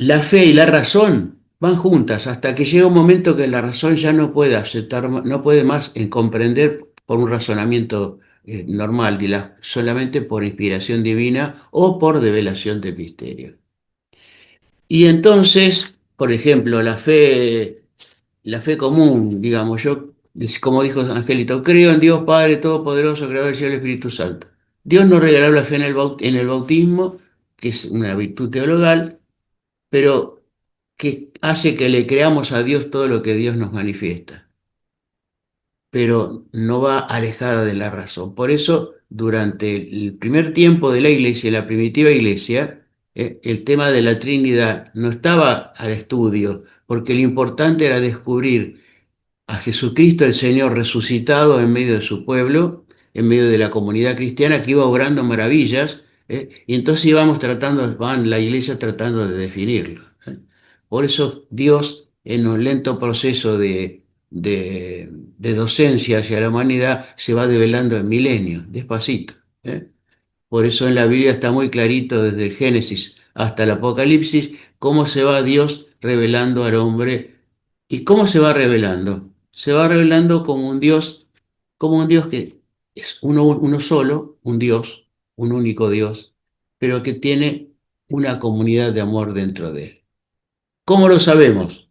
la fe y la razón van juntas hasta que llega un momento que la razón ya no puede aceptar, no puede más comprender por un razonamiento normal, solamente por inspiración divina o por develación del misterio. Y entonces, por ejemplo, la fe común, digamos, como dijo Angelito, creo en Dios Padre Todopoderoso, Creador del cielo y Espíritu Santo. Dios nos regaló la fe en el bautismo, que es una virtud teologal, pero que hace que le creamos a Dios todo lo que Dios nos manifiesta, pero no va alejada de la razón. Por eso, durante el primer tiempo de la iglesia, la primitiva iglesia, el tema de la Trinidad no estaba al estudio, porque lo importante era descubrir a Jesucristo el Señor resucitado en medio de su pueblo, en medio de la comunidad cristiana que iba obrando maravillas, y entonces van la iglesia tratando de definirlo. Por eso Dios, en un lento proceso de docencia hacia la humanidad, se va develando en milenios, despacito. ¿eh? Por eso en la Biblia está muy clarito desde el Génesis hasta el Apocalipsis cómo se va Dios revelando al hombre. ¿Y cómo se va revelando? Se va revelando como un Dios que es uno solo, un Dios, un único Dios, pero que tiene una comunidad de amor dentro de él. ¿Cómo lo sabemos?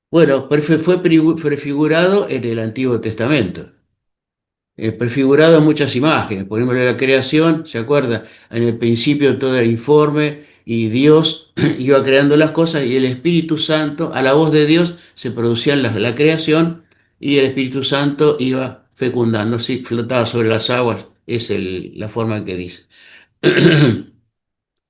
Bueno, fue prefigurado en el Antiguo Testamento. Prefigurado en muchas imágenes. Por ejemplo, en la creación, ¿se acuerda? En el principio todo era informe y Dios iba creando las cosas y el Espíritu Santo, a la voz de Dios, se producía la creación y el Espíritu Santo iba fecundando, sí, flotaba sobre las aguas, es la forma en que dice.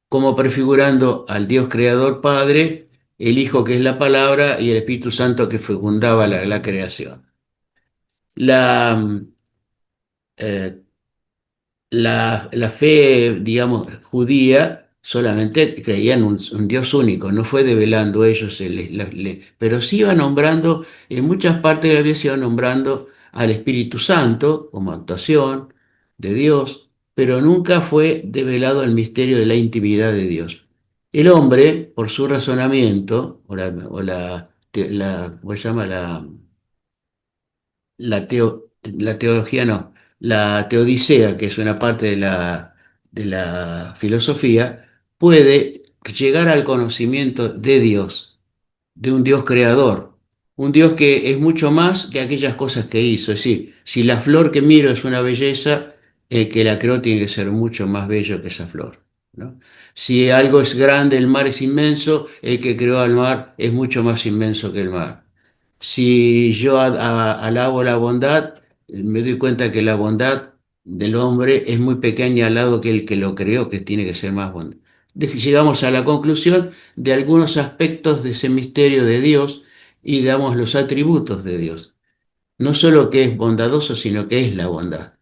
Como prefigurando al Dios creador Padre, el Hijo que es la palabra y el Espíritu Santo que fecundaba la creación. La, eh, la fe, digamos, judía solamente creía en un Dios único, no fue develando ellos, pero sí iba nombrando, en muchas partes de la Biblia se iba nombrando al Espíritu Santo como actuación de Dios, pero nunca fue develado el misterio de la intimidad de Dios. El hombre, por su razonamiento, ¿cómo se llama? La teología no, la teodicea, que es una parte de la filosofía, puede llegar al conocimiento de Dios, de un Dios creador, un Dios que es mucho más que aquellas cosas que hizo. Es decir, si la flor que miro es una belleza, el que la creó tiene que ser mucho más bello que esa flor, ¿no? Si algo es grande, el mar es inmenso, el que creó al mar es mucho más inmenso que el mar. Si yo alabo la bondad, me doy cuenta que la bondad del hombre es muy pequeña al lado que el que lo creó, que tiene que ser más bondadoso. Llegamos a la conclusión de algunos aspectos de ese misterio de Dios y damos los atributos de Dios. No solo que es bondadoso, sino que es la bondad.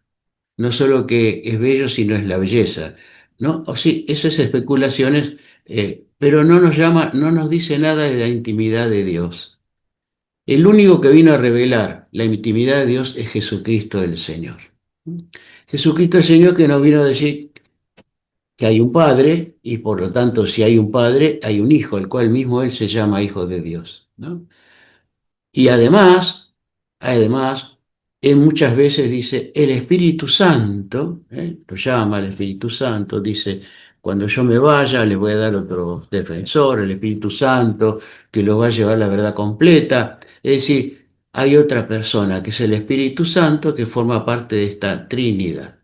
No solo que es bello, sino es la belleza. ¿No? O sí, esas especulaciones, pero no nos dice nada de la intimidad de Dios. El único que vino a revelar la intimidad de Dios es Jesucristo el Señor. Jesucristo el Señor que nos vino a decir que hay un Padre y por lo tanto si hay un Padre hay un Hijo, el cual mismo Él se llama Hijo de Dios, ¿no? Y además, Él muchas veces dice el Espíritu Santo, lo llama el Espíritu Santo, dice, cuando yo me vaya les voy a dar otro defensor, el Espíritu Santo, que los va a llevar la verdad completa. Es decir, hay otra persona que es el Espíritu Santo que forma parte de esta Trinidad.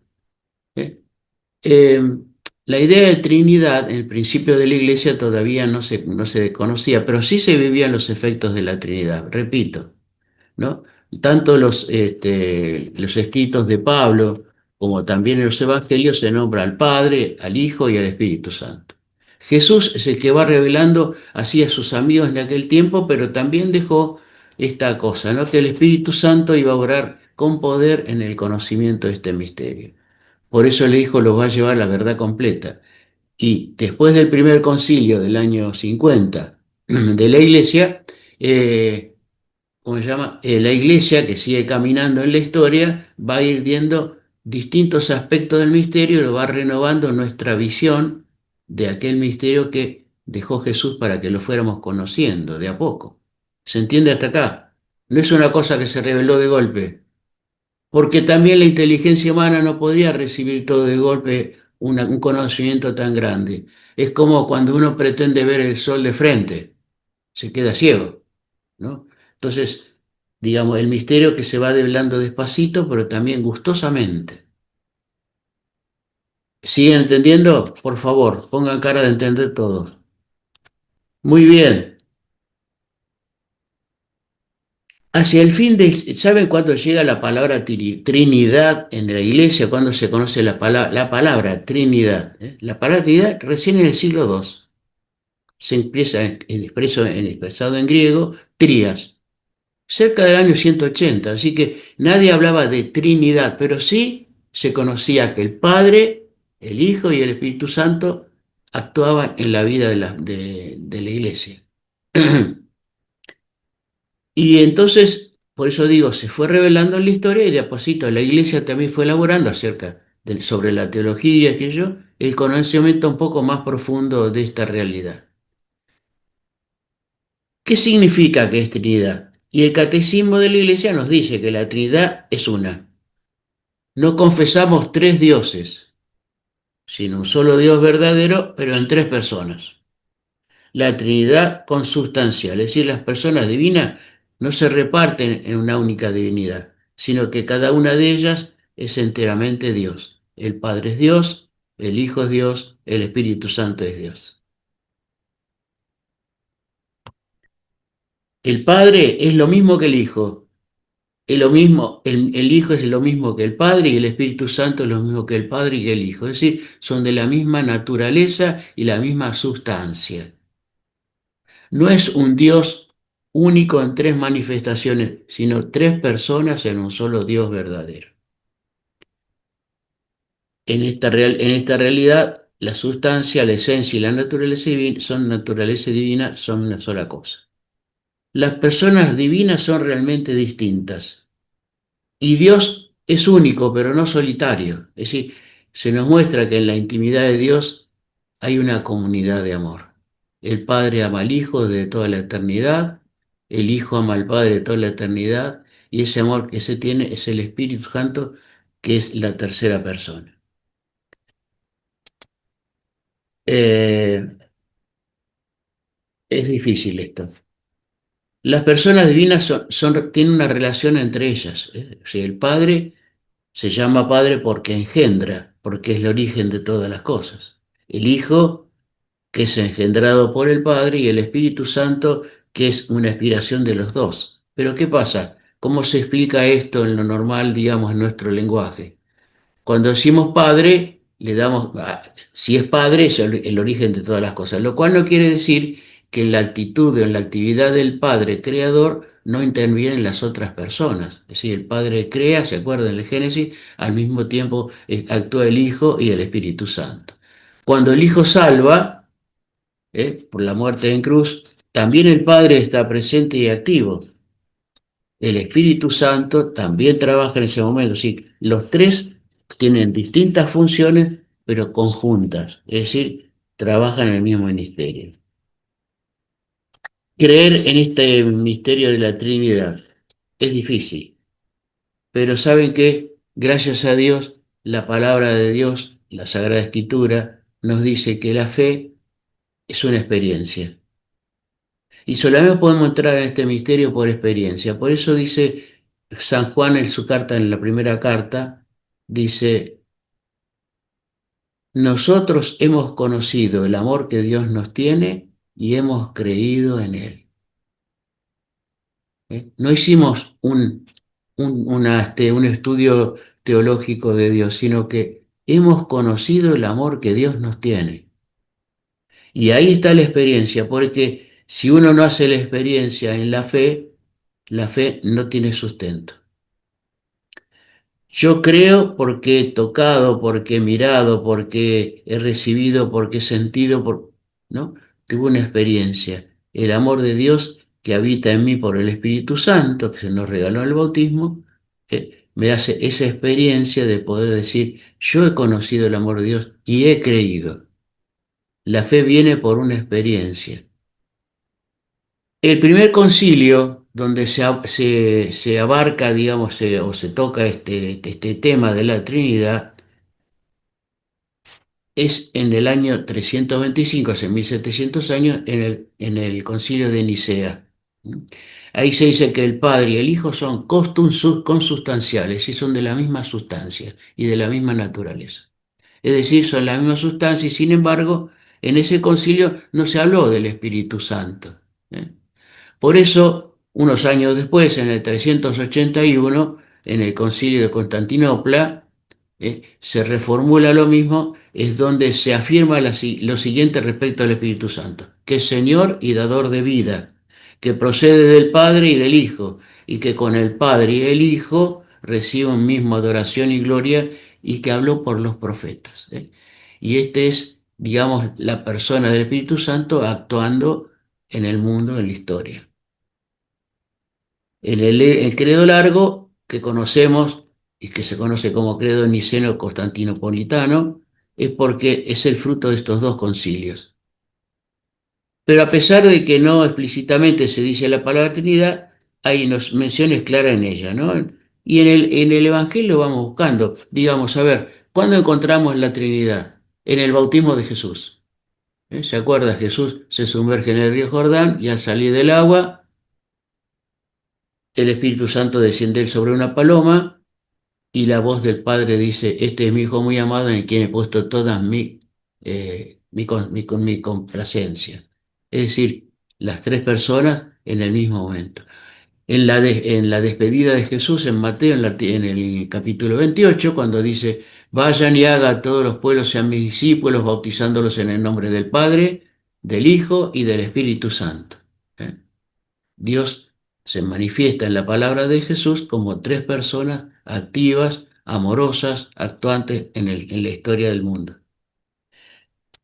¿eh? Eh, la idea de Trinidad, en el principio de la Iglesia, todavía no se conocía, pero sí se vivían los efectos de la Trinidad. Repito, ¿no? Tanto los escritos de Pablo como también en los evangelios se nombra al Padre, al Hijo y al Espíritu Santo. Jesús es el que va revelando así a sus amigos en aquel tiempo, pero también dejó esta cosa, ¿no? Que el Espíritu Santo iba a obrar con poder en el conocimiento de este misterio. Por eso el Hijo los va a llevar la verdad completa. Y después del primer concilio del año 50 de la Iglesia, ¿cómo se llama? La iglesia que sigue caminando en la historia va a ir viendo distintos aspectos del misterio y lo va renovando nuestra visión de aquel misterio que dejó Jesús para que lo fuéramos conociendo de a poco. ¿Se entiende hasta acá? No es una cosa que se reveló de golpe, porque también la inteligencia humana no podría recibir todo de golpe un conocimiento tan grande. Es como cuando uno pretende ver el sol de frente, se queda ciego, ¿no? Entonces, digamos, el misterio que se va develando despacito, pero también gustosamente. ¿Siguen entendiendo? Por favor, pongan cara de entender todos. Muy bien. Hacia el fin de, ¿saben cuándo llega la palabra Trinidad en la iglesia? ¿Cuándo se conoce la palabra Trinidad? ¿Eh? La palabra Trinidad recién en el siglo II. Se empieza expresado en griego, trias, cerca del año 180. Así que nadie hablaba de Trinidad, pero sí se conocía que el Padre, el Hijo y el Espíritu Santo actuaban en la vida de la iglesia. Y entonces, por eso digo, se fue revelando en la historia y de a poquito la iglesia también fue elaborando sobre la teología, aquello, el conocimiento un poco más profundo de esta realidad. ¿Qué significa que es Trinidad? Y el catecismo de la iglesia nos dice que la Trinidad es una. No confesamos tres dioses, sino un solo Dios verdadero, pero en tres personas. La Trinidad consubstancial, es decir, las personas divinas no se reparten en una única divinidad, sino que cada una de ellas es enteramente Dios. El Padre es Dios, el Hijo es Dios, el Espíritu Santo es Dios. El Padre es lo mismo que el Hijo, es lo mismo, el Hijo es lo mismo que el Padre y el Espíritu Santo es lo mismo que el Padre y que el Hijo, es decir, son de la misma naturaleza y la misma sustancia. No es un Dios único en tres manifestaciones, sino tres personas en un solo Dios verdadero. En esta realidad, la sustancia, la esencia y la naturaleza divina son una sola cosa. Las personas divinas son realmente distintas y Dios es único, pero no solitario. Es decir, se nos muestra que en la intimidad de Dios hay una comunidad de amor. El Padre ama al Hijo de toda la eternidad, el Hijo ama al Padre de toda la eternidad, y ese amor que se tiene es el Espíritu Santo, que es la tercera persona. Eh, es difícil esto. Las personas divinas tienen una relación entre ellas. O sea, el Padre se llama Padre porque engendra, porque es el origen de todas las cosas. El Hijo que es engendrado por el Padre, y el Espíritu Santo, que es una aspiración de los dos. Pero ¿qué pasa? ¿Cómo se explica esto en lo normal, digamos, en nuestro lenguaje? Cuando decimos Padre, le damos, si es Padre, es el origen de todas las cosas, lo cual no quiere decir que en la actitud o en la actividad del Padre creador no intervienen las otras personas. Es decir, el Padre crea, se acuerdan en el Génesis, al mismo tiempo actúa el Hijo y el Espíritu Santo. Cuando el Hijo salva, por la muerte en cruz, también el Padre está presente y activo. El Espíritu Santo también trabaja en ese momento. Sí, los tres tienen distintas funciones, pero conjuntas, es decir, trabajan en el mismo ministerio. Creer en este misterio de la Trinidad es difícil, pero saben que, gracias a Dios, la palabra de Dios, la Sagrada Escritura, nos dice que la fe es una experiencia. Y solamente podemos entrar en este misterio por experiencia. Por eso dice San Juan en su carta, en la primera carta, dice, nosotros hemos conocido el amor que Dios nos tiene y hemos creído en él. ¿Eh? No hicimos un estudio teológico de Dios, sino que hemos conocido el amor que Dios nos tiene. Y ahí está la experiencia, porque si uno no hace la experiencia en la fe no tiene sustento. Yo creo porque he tocado, porque he mirado, porque he recibido, porque he sentido, ¿no? Tuve una experiencia. El amor de Dios que habita en mí por el Espíritu Santo, que se nos regaló en el bautismo, me hace esa experiencia de poder decir, yo he conocido el amor de Dios y he creído. La fe viene por una experiencia. El primer concilio donde se abarca, digamos, o se toca este tema de la Trinidad es en el año 325, hace 1700 años, en el concilio de Nicea. Ahí se dice que el Padre y el Hijo son consustanciales y son de la misma sustancia y de la misma naturaleza. Es decir, son la misma sustancia y sin embargo, en ese concilio no se habló del Espíritu Santo. ¿Eh? Por eso, unos años después, en el 381, en el concilio de Constantinopla, se reformula lo mismo, es donde se afirma lo siguiente respecto al Espíritu Santo, que es Señor y dador de vida, que procede del Padre y del Hijo, y que con el Padre y el Hijo recibe un mismo adoración y gloria, y que habló por los profetas. Y este es, digamos, la persona del Espíritu Santo actuando en el mundo, en la historia. El credo largo que conocemos y que se conoce como credo niceno-constantinopolitano es porque es el fruto de estos dos concilios. Pero a pesar de que no explícitamente se dice la palabra Trinidad, hay menciones claras en ella, ¿no? Y en el Evangelio vamos buscando, digamos, a ver, ¿cuándo encontramos la Trinidad? En el bautismo de Jesús. ¿Se acuerda? Jesús se sumerge en el río Jordán y al salir del agua, el Espíritu Santo desciende sobre una paloma y la voz del Padre dice, este es mi Hijo muy amado en quien he puesto toda mi complacencia. Es decir, las tres personas en el mismo momento. En la despedida de Jesús en Mateo, en el capítulo 28, cuando dice, vayan y hagan a todos los pueblos sean mis discípulos, bautizándolos en el nombre del Padre, del Hijo y del Espíritu Santo. ¿Eh? Dios se manifiesta en la palabra de Jesús como tres personas activas, amorosas, actuantes en la historia del mundo.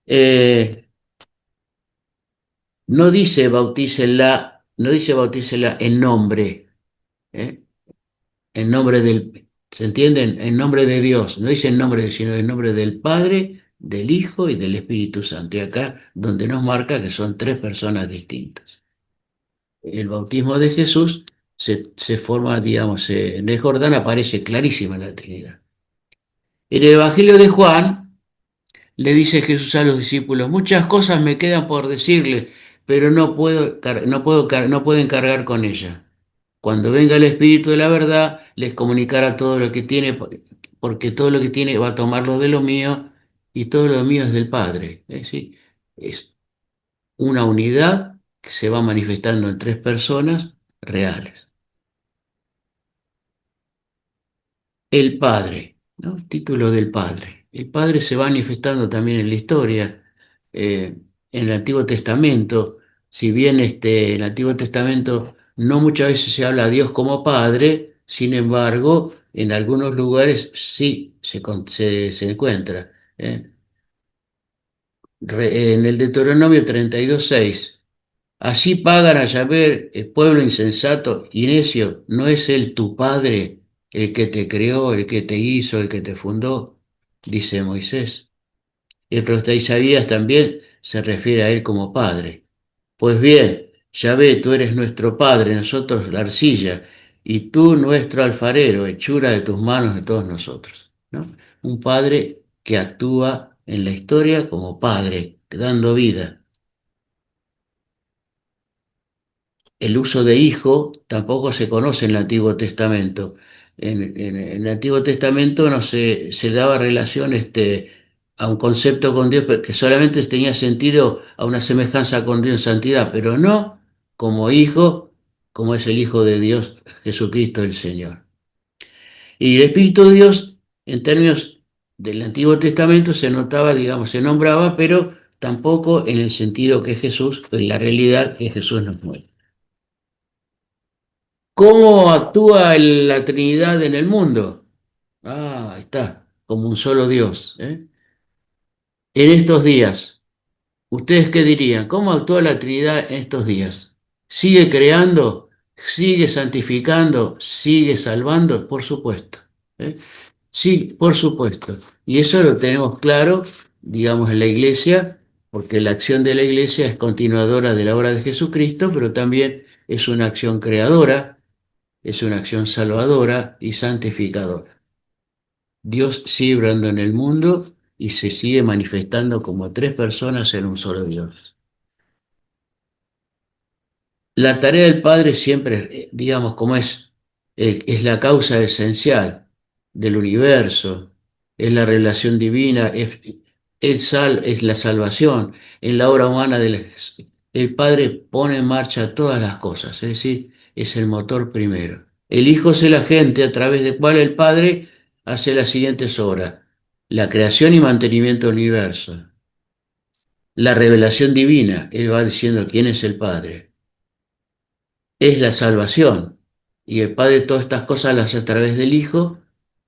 Eh, no dice bautícela en nombre, ¿eh? En nombre ¿se entienden? En nombre de Dios, no dice en nombre, sino en nombre del Padre, del Hijo y del Espíritu Santo. Y acá donde nos marca que son tres personas distintas. El bautismo de Jesús se forma, digamos, en el Jordán aparece clarísima la Trinidad. En el Evangelio de Juan le dice Jesús a los discípulos, muchas cosas me quedan por decirles, pero no pueden cargar con ellas. Cuando venga el Espíritu de la verdad, les comunicará todo lo que tiene, porque todo lo que tiene va a tomarlo de lo mío y todo lo mío es del Padre. Es decir, es una unidad que se va manifestando en tres personas reales. El Padre, ¿no? Título del Padre. El Padre se va manifestando también en la historia, en el Antiguo Testamento. Si bien en el Antiguo Testamento no muchas veces se habla a Dios como Padre, sin embargo, en algunos lugares sí se encuentra. ¿Eh? En el Deuteronomio 32:6. Así pagan a Yahvé, el pueblo insensato y necio, ¿no es él tu padre, el que te creó, el que te hizo, el que te fundó? Dice Moisés. El profeta Isaías también se refiere a él como padre. Pues bien, Yahvé, tú eres nuestro padre, nosotros la arcilla, y tú nuestro alfarero, hechura de tus manos de todos nosotros. ¿No? Un padre que actúa en la historia como padre, dando vida. El uso de hijo tampoco se conoce en el Antiguo Testamento. En el Antiguo Testamento no se daba relación a un concepto con Dios que solamente tenía sentido a una semejanza con Dios en santidad, pero no como hijo, como es el Hijo de Dios, Jesucristo el Señor. Y el Espíritu de Dios, en términos del Antiguo Testamento, se notaba, digamos, se nombraba, pero tampoco en el sentido que Jesús, en la realidad que Jesús nos muestra. ¿Cómo actúa la Trinidad en el mundo? Ah, ahí está, como un solo Dios. En estos días, ¿ustedes qué dirían? ¿Cómo actúa la Trinidad en estos días? ¿Sigue creando? ¿Sigue santificando? ¿Sigue salvando? Por supuesto. ¿eh? Sí, por supuesto. Y eso lo tenemos claro, digamos, en la iglesia. porque la acción de la iglesia es continuadora de la obra de Jesucristo, pero también es una acción creadora, es una acción salvadora y santificadora. Dios sigue obrando en el mundo y se sigue manifestando como tres personas en un solo Dios. La tarea del Padre siempre, digamos, como es la causa esencial del universo, es la relación divina, es la salvación, es la obra humana el Padre pone en marcha todas las cosas, es decir, es el motor primero. El Hijo es el agente a través del cual el Padre hace las siguientes obras: la creación y mantenimiento del universo, la revelación divina, Él va diciendo quién es el Padre, es la salvación. Y el Padre todas estas cosas las hace a través del Hijo,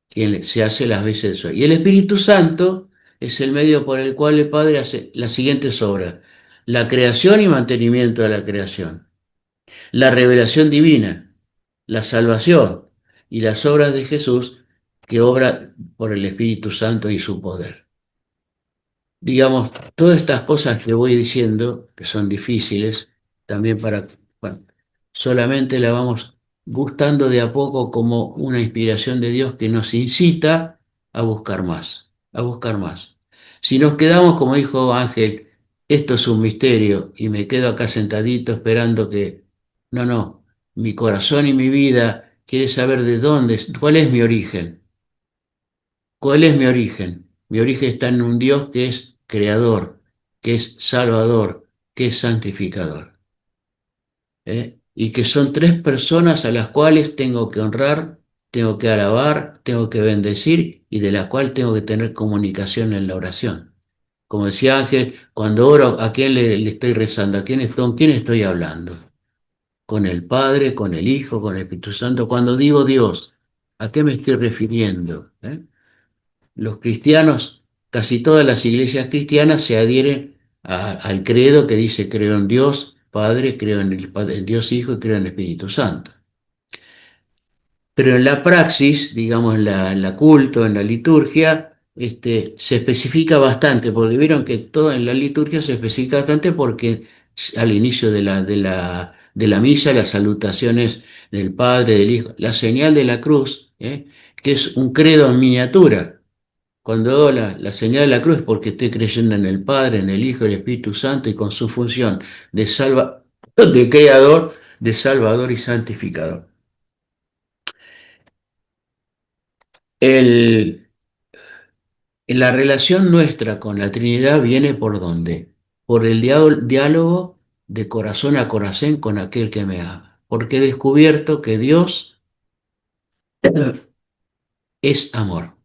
quien se hace las veces de eso. Y el Espíritu Santo es el medio por el cual el Padre hace las siguientes obras: la creación y mantenimiento de la creación, la revelación divina, la salvación y las obras de Jesús que obra por el Espíritu Santo y su poder. Digamos, todas estas cosas que voy diciendo, que son difíciles, también bueno, solamente la vamos gustando de a poco como una inspiración de Dios que nos incita a buscar más, a buscar más. Si nos quedamos, como dijo Ángel, esto es un misterio y me quedo acá sentadito esperando que, no, no, mi corazón y mi vida quiere saber de dónde, cuál es mi origen. ¿Cuál es mi origen? Mi origen está en un Dios que es creador, que es salvador, que es santificador, ¿eh? Y que son tres personas a las cuales tengo que honrar, tengo que alabar, tengo que bendecir y de las cuales tengo que tener comunicación en la oración. Como decía Ángel, cuando oro, ¿a quién le estoy rezando? ¿Con quién estoy hablando? ¿Con el Padre, con el Hijo, con el Espíritu Santo? Cuando digo Dios, ¿a qué me estoy refiriendo? Los cristianos, casi todas las iglesias cristianas se adhieren al credo que dice: creo en Dios Padre, creo en en Dios Hijo y creo en el Espíritu Santo. Pero en la praxis, digamos, en la culto, en la liturgia, se especifica bastante, porque vieron que todo en la liturgia se especifica bastante porque al inicio de la misa, las salutaciones del Padre, del Hijo, la señal de la cruz, que es un credo en miniatura. Cuando hago la señal de la cruz es porque estoy creyendo en el Padre, en el Hijo, y el Espíritu Santo y con su función de creador, de salvador y santificador. El, la relación nuestra con la Trinidad viene ¿por dónde? Por el diálogo de corazón a corazón con aquel que me ama. Porque he descubierto que Dios es amor.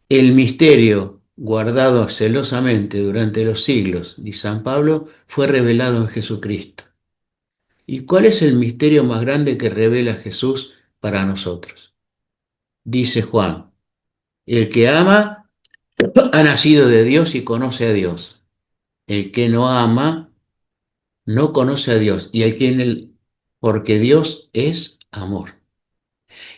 El misterio guardado celosamente durante los siglos, dice San Pablo, fue revelado en Jesucristo. ¿Y cuál es el misterio más grande que revela Jesús para nosotros? Dice Juan: el que ama ha nacido de Dios y conoce a Dios. El que no ama no conoce a Dios, y hay quien porque Dios es amor.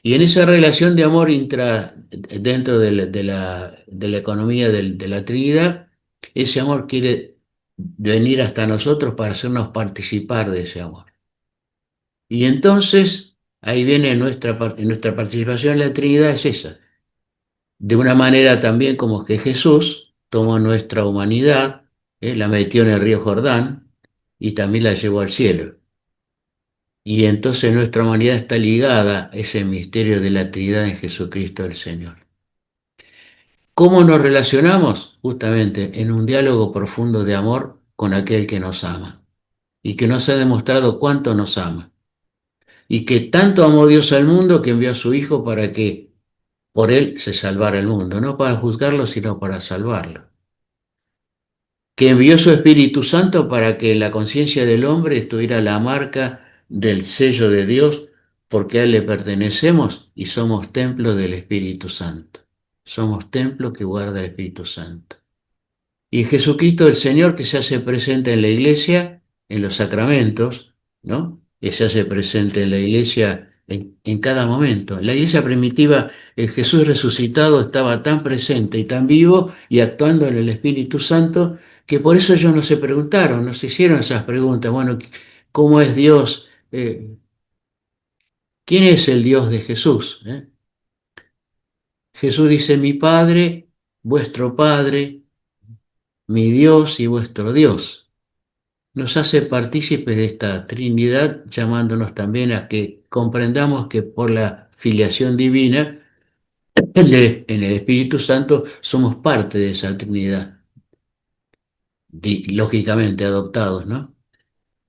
Y en esa relación de amor dentro de la economía de la Trinidad, ese amor quiere venir hasta nosotros para hacernos participar de ese amor. Y entonces ahí viene nuestra participación en la Trinidad, es esa. De una manera también como que Jesús tomó nuestra humanidad, la metió en el río Jordán y también la llevó al cielo. Y entonces nuestra humanidad está ligada a ese misterio de la Trinidad en Jesucristo el Señor. ¿Cómo nos relacionamos? Justamente en un diálogo profundo de amor con aquel que nos ama y que nos ha demostrado cuánto nos ama. Y que tanto amó Dios al mundo que envió a su Hijo para que por él se salvara el mundo, no para juzgarlo, sino para salvarlo. Que envió su Espíritu Santo para que en la conciencia del hombre estuviera la marca del sello de Dios, porque a Él le pertenecemos y somos templo del Espíritu Santo. Somos templo que guarda el Espíritu Santo. Y Jesucristo el Señor, que se hace presente en la iglesia, en los sacramentos, ¿no? Que se hace presente en la iglesia en cada momento. En la iglesia primitiva, el Jesús resucitado estaba tan presente y tan vivo y actuando en el Espíritu Santo que por eso ellos no se preguntaron, no se hicieron esas preguntas. Bueno, ¿cómo es Dios? ¿Quién es el Dios de Jesús? Jesús dice, mi Padre, vuestro Padre, mi Dios y vuestro Dios. Nos hace partícipes de esta Trinidad, llamándonos también a que comprendamos que por la filiación divina, en el Espíritu Santo, somos parte de esa Trinidad, lógicamente adoptados, ¿no?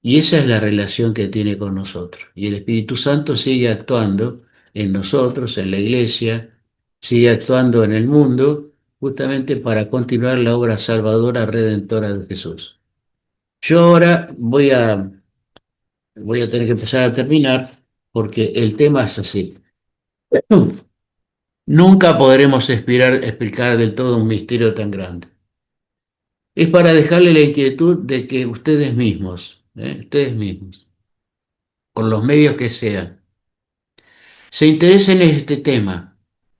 Y esa es la relación que tiene con nosotros. Y el Espíritu Santo sigue actuando en nosotros, en la iglesia, sigue actuando en el mundo, justamente para continuar la obra salvadora, redentora de Jesús. Yo ahora voy a tener que empezar a terminar porque el tema es así. Nunca podremos explicar del todo un misterio tan grande. Es para dejarle la inquietud de que ustedes mismos, por los medios que sean, se interesen en este tema,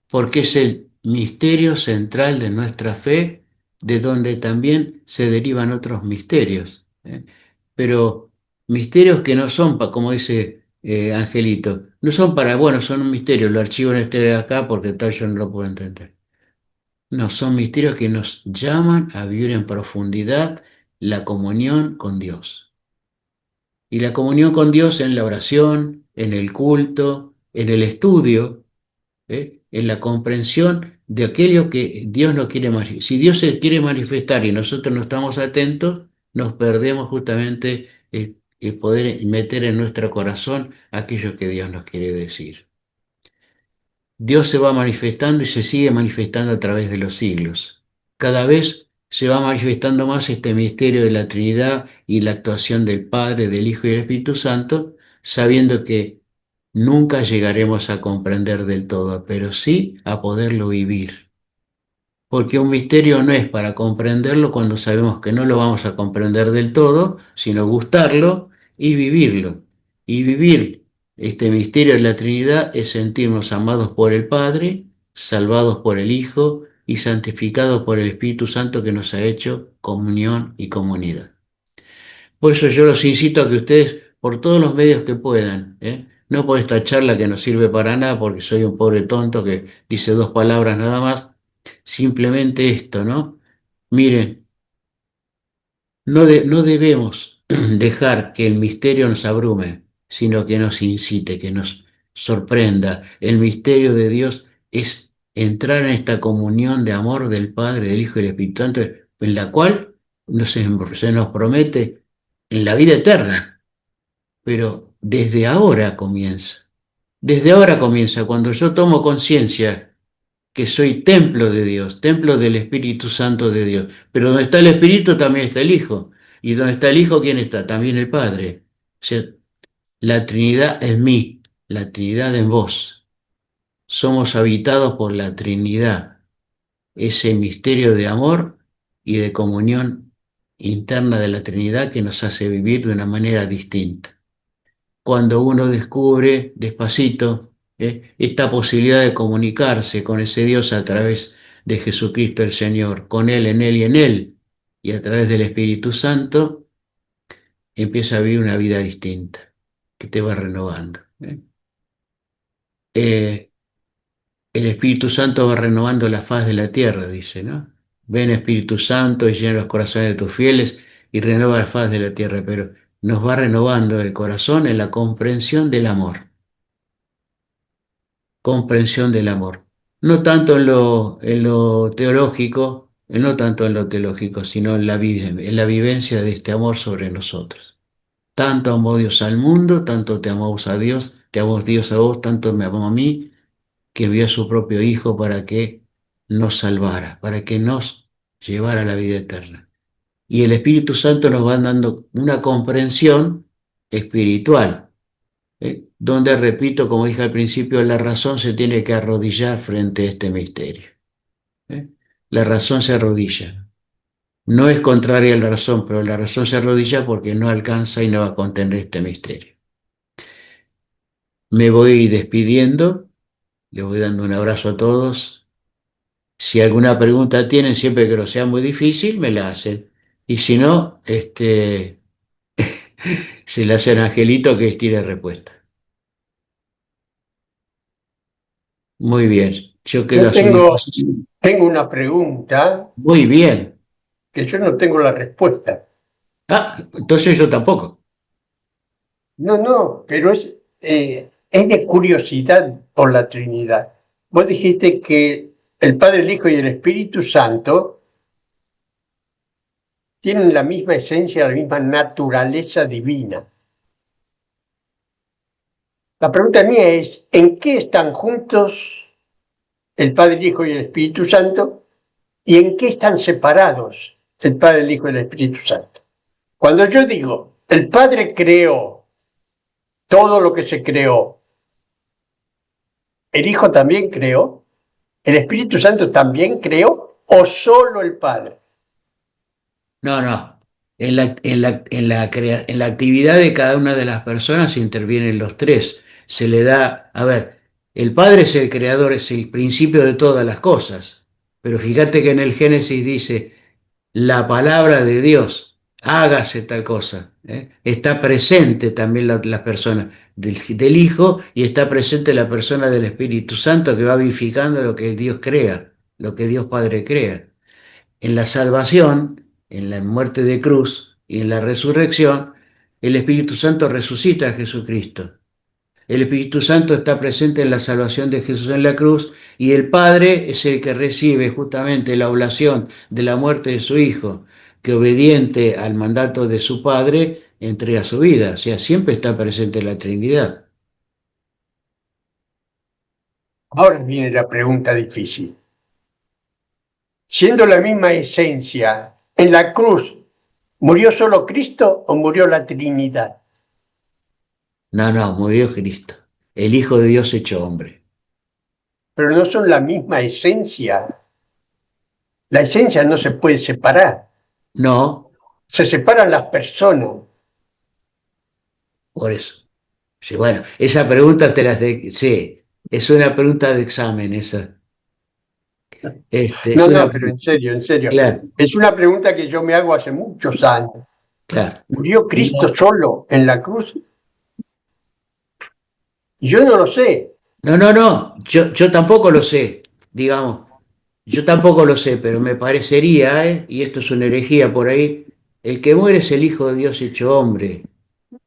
porque es el misterio central de nuestra fe, de donde también se derivan otros misterios. Pero misterios que no son, como dice Angelito, no son para, bueno, son un misterio, lo archivo en este de acá porque tal yo no lo puedo entender. No, son misterios que nos llaman a vivir en profundidad la comunión con Dios. Y la comunión con Dios en la oración, en el culto, en el estudio, en la comprensión de aquello que Dios no quiere manifestar. Si Dios se quiere manifestar y nosotros no estamos atentos, nos perdemos justamente el poder meter en nuestro corazón aquello que Dios nos quiere decir. Dios se va manifestando y se sigue manifestando a través de los siglos. Cada vez se va manifestando más este misterio de la Trinidad y la actuación del Padre, del Hijo y del Espíritu Santo, sabiendo que nunca llegaremos a comprender del todo, pero sí a poderlo vivir. Porque un misterio no es para comprenderlo cuando sabemos que no lo vamos a comprender del todo, sino gustarlo y vivirlo. Y vivir este misterio de la Trinidad es sentirnos amados por el Padre, salvados por el Hijo y santificados por el Espíritu Santo que nos ha hecho comunión y comunidad. Por eso yo los incito a que ustedes, por todos los medios que puedan, no por esta charla que no sirve para nada, porque soy un pobre tonto que dice dos palabras nada más, simplemente esto, ¿no? Miren, no debemos dejar que el misterio nos abrume, sino que nos incite, que nos sorprenda. El misterio de Dios es entrar en esta comunión de amor del Padre, del Hijo y del Espíritu Santo, en la cual se nos promete en la vida eterna, pero desde ahora comienza. Desde ahora comienza, cuando yo tomo conciencia que soy templo de Dios, templo del Espíritu Santo de Dios. Pero donde está el Espíritu también está el Hijo. Y donde está el Hijo, ¿quién está? También el Padre. O sea, la Trinidad en mí, la Trinidad en vos. Somos habitados por la Trinidad, ese misterio de amor y de comunión interna de la Trinidad que nos hace vivir de una manera distinta. Cuando uno descubre despacito esta posibilidad de comunicarse con ese Dios a través de Jesucristo el Señor, con Él y en Él, y a través del Espíritu Santo, empieza a vivir una vida distinta, que te va renovando. Eh, el Espíritu Santo va renovando la faz de la tierra, dice, ¿no? Ven Espíritu Santo y llena los corazones de tus fieles y renueva la faz de la tierra, pero nos va renovando el corazón en la comprensión del amor. No tanto en lo teológico, no tanto en lo teológico, sino en la vivencia de este amor sobre nosotros. Tanto amó Dios al mundo, tanto te amó a Dios, te amó Dios a vos, tanto me amó a mí, que envió a su propio Hijo para que nos salvara, para que nos llevara a la vida eterna. Y el Espíritu Santo nos va dando una comprensión espiritual, donde, repito, como dije al principio, la razón se tiene que arrodillar frente a este misterio. ¿eh? La razón se arrodilla. No es contraria a la razón, pero la razón se arrodilla porque no alcanza y no va a contener este misterio. Me voy despidiendo, les voy dando un abrazo a todos. Si alguna pregunta tienen, siempre que no sea muy difícil, me la hacen. Y si no, se le hace al angelito que tiene respuesta. Muy bien, yo quedo Yo a su disposición. tengo una pregunta Muy bien. que yo no tengo la respuesta. Ah, entonces yo tampoco. No, no, pero es de curiosidad por la Trinidad. Vos dijiste que el Padre, el Hijo y el Espíritu Santo tienen la misma esencia, la misma naturaleza divina. La pregunta mía es, ¿en qué están juntos el Padre, el Hijo y el Espíritu Santo? ¿Y en qué están separados el Padre, el Hijo y el Espíritu Santo? Cuando yo digo, el Padre creó todo lo que se creó, el Hijo también creó, el Espíritu Santo también creó, o solo el Padre. No, no. En la actividad de cada una de las personas intervienen los tres. Se le da, a ver, el Padre es el creador, es el principio de todas las cosas. Pero fíjate que en el Génesis dice, la palabra de Dios, hágase tal cosa. ¿Eh? Está presente también la persona del Hijo y está presente la persona del Espíritu Santo que va vivificando lo que Dios crea, lo que Dios Padre crea. En la salvación, en la muerte de cruz y en la resurrección, el Espíritu Santo resucita a Jesucristo. El Espíritu Santo está presente en la salvación de Jesús en la cruz y el Padre es el que recibe justamente la oblación de la muerte de su Hijo, que obediente al mandato de su Padre entrega su vida. O sea, siempre está presente la Trinidad. Ahora viene la pregunta difícil. Siendo la misma esencia, en la cruz, ¿murió solo Cristo o murió la Trinidad? No, no, murió Cristo, el Hijo de Dios hecho hombre. Pero no son la misma esencia. La esencia no se puede separar. No, Se separan las personas. por eso. Sí, bueno, esa pregunta sí, es una pregunta de examen esa. Es No, una, no, pero en serio, en serio. claro, Es una pregunta que yo me hago hace muchos años. claro. ¿Murió Y Cristo solo en la cruz? Y yo no lo sé. no, no, no, yo tampoco lo sé, digamos, yo tampoco lo sé, pero me parecería, y esto es una herejía por ahí, el que muere es el Hijo de Dios hecho hombre,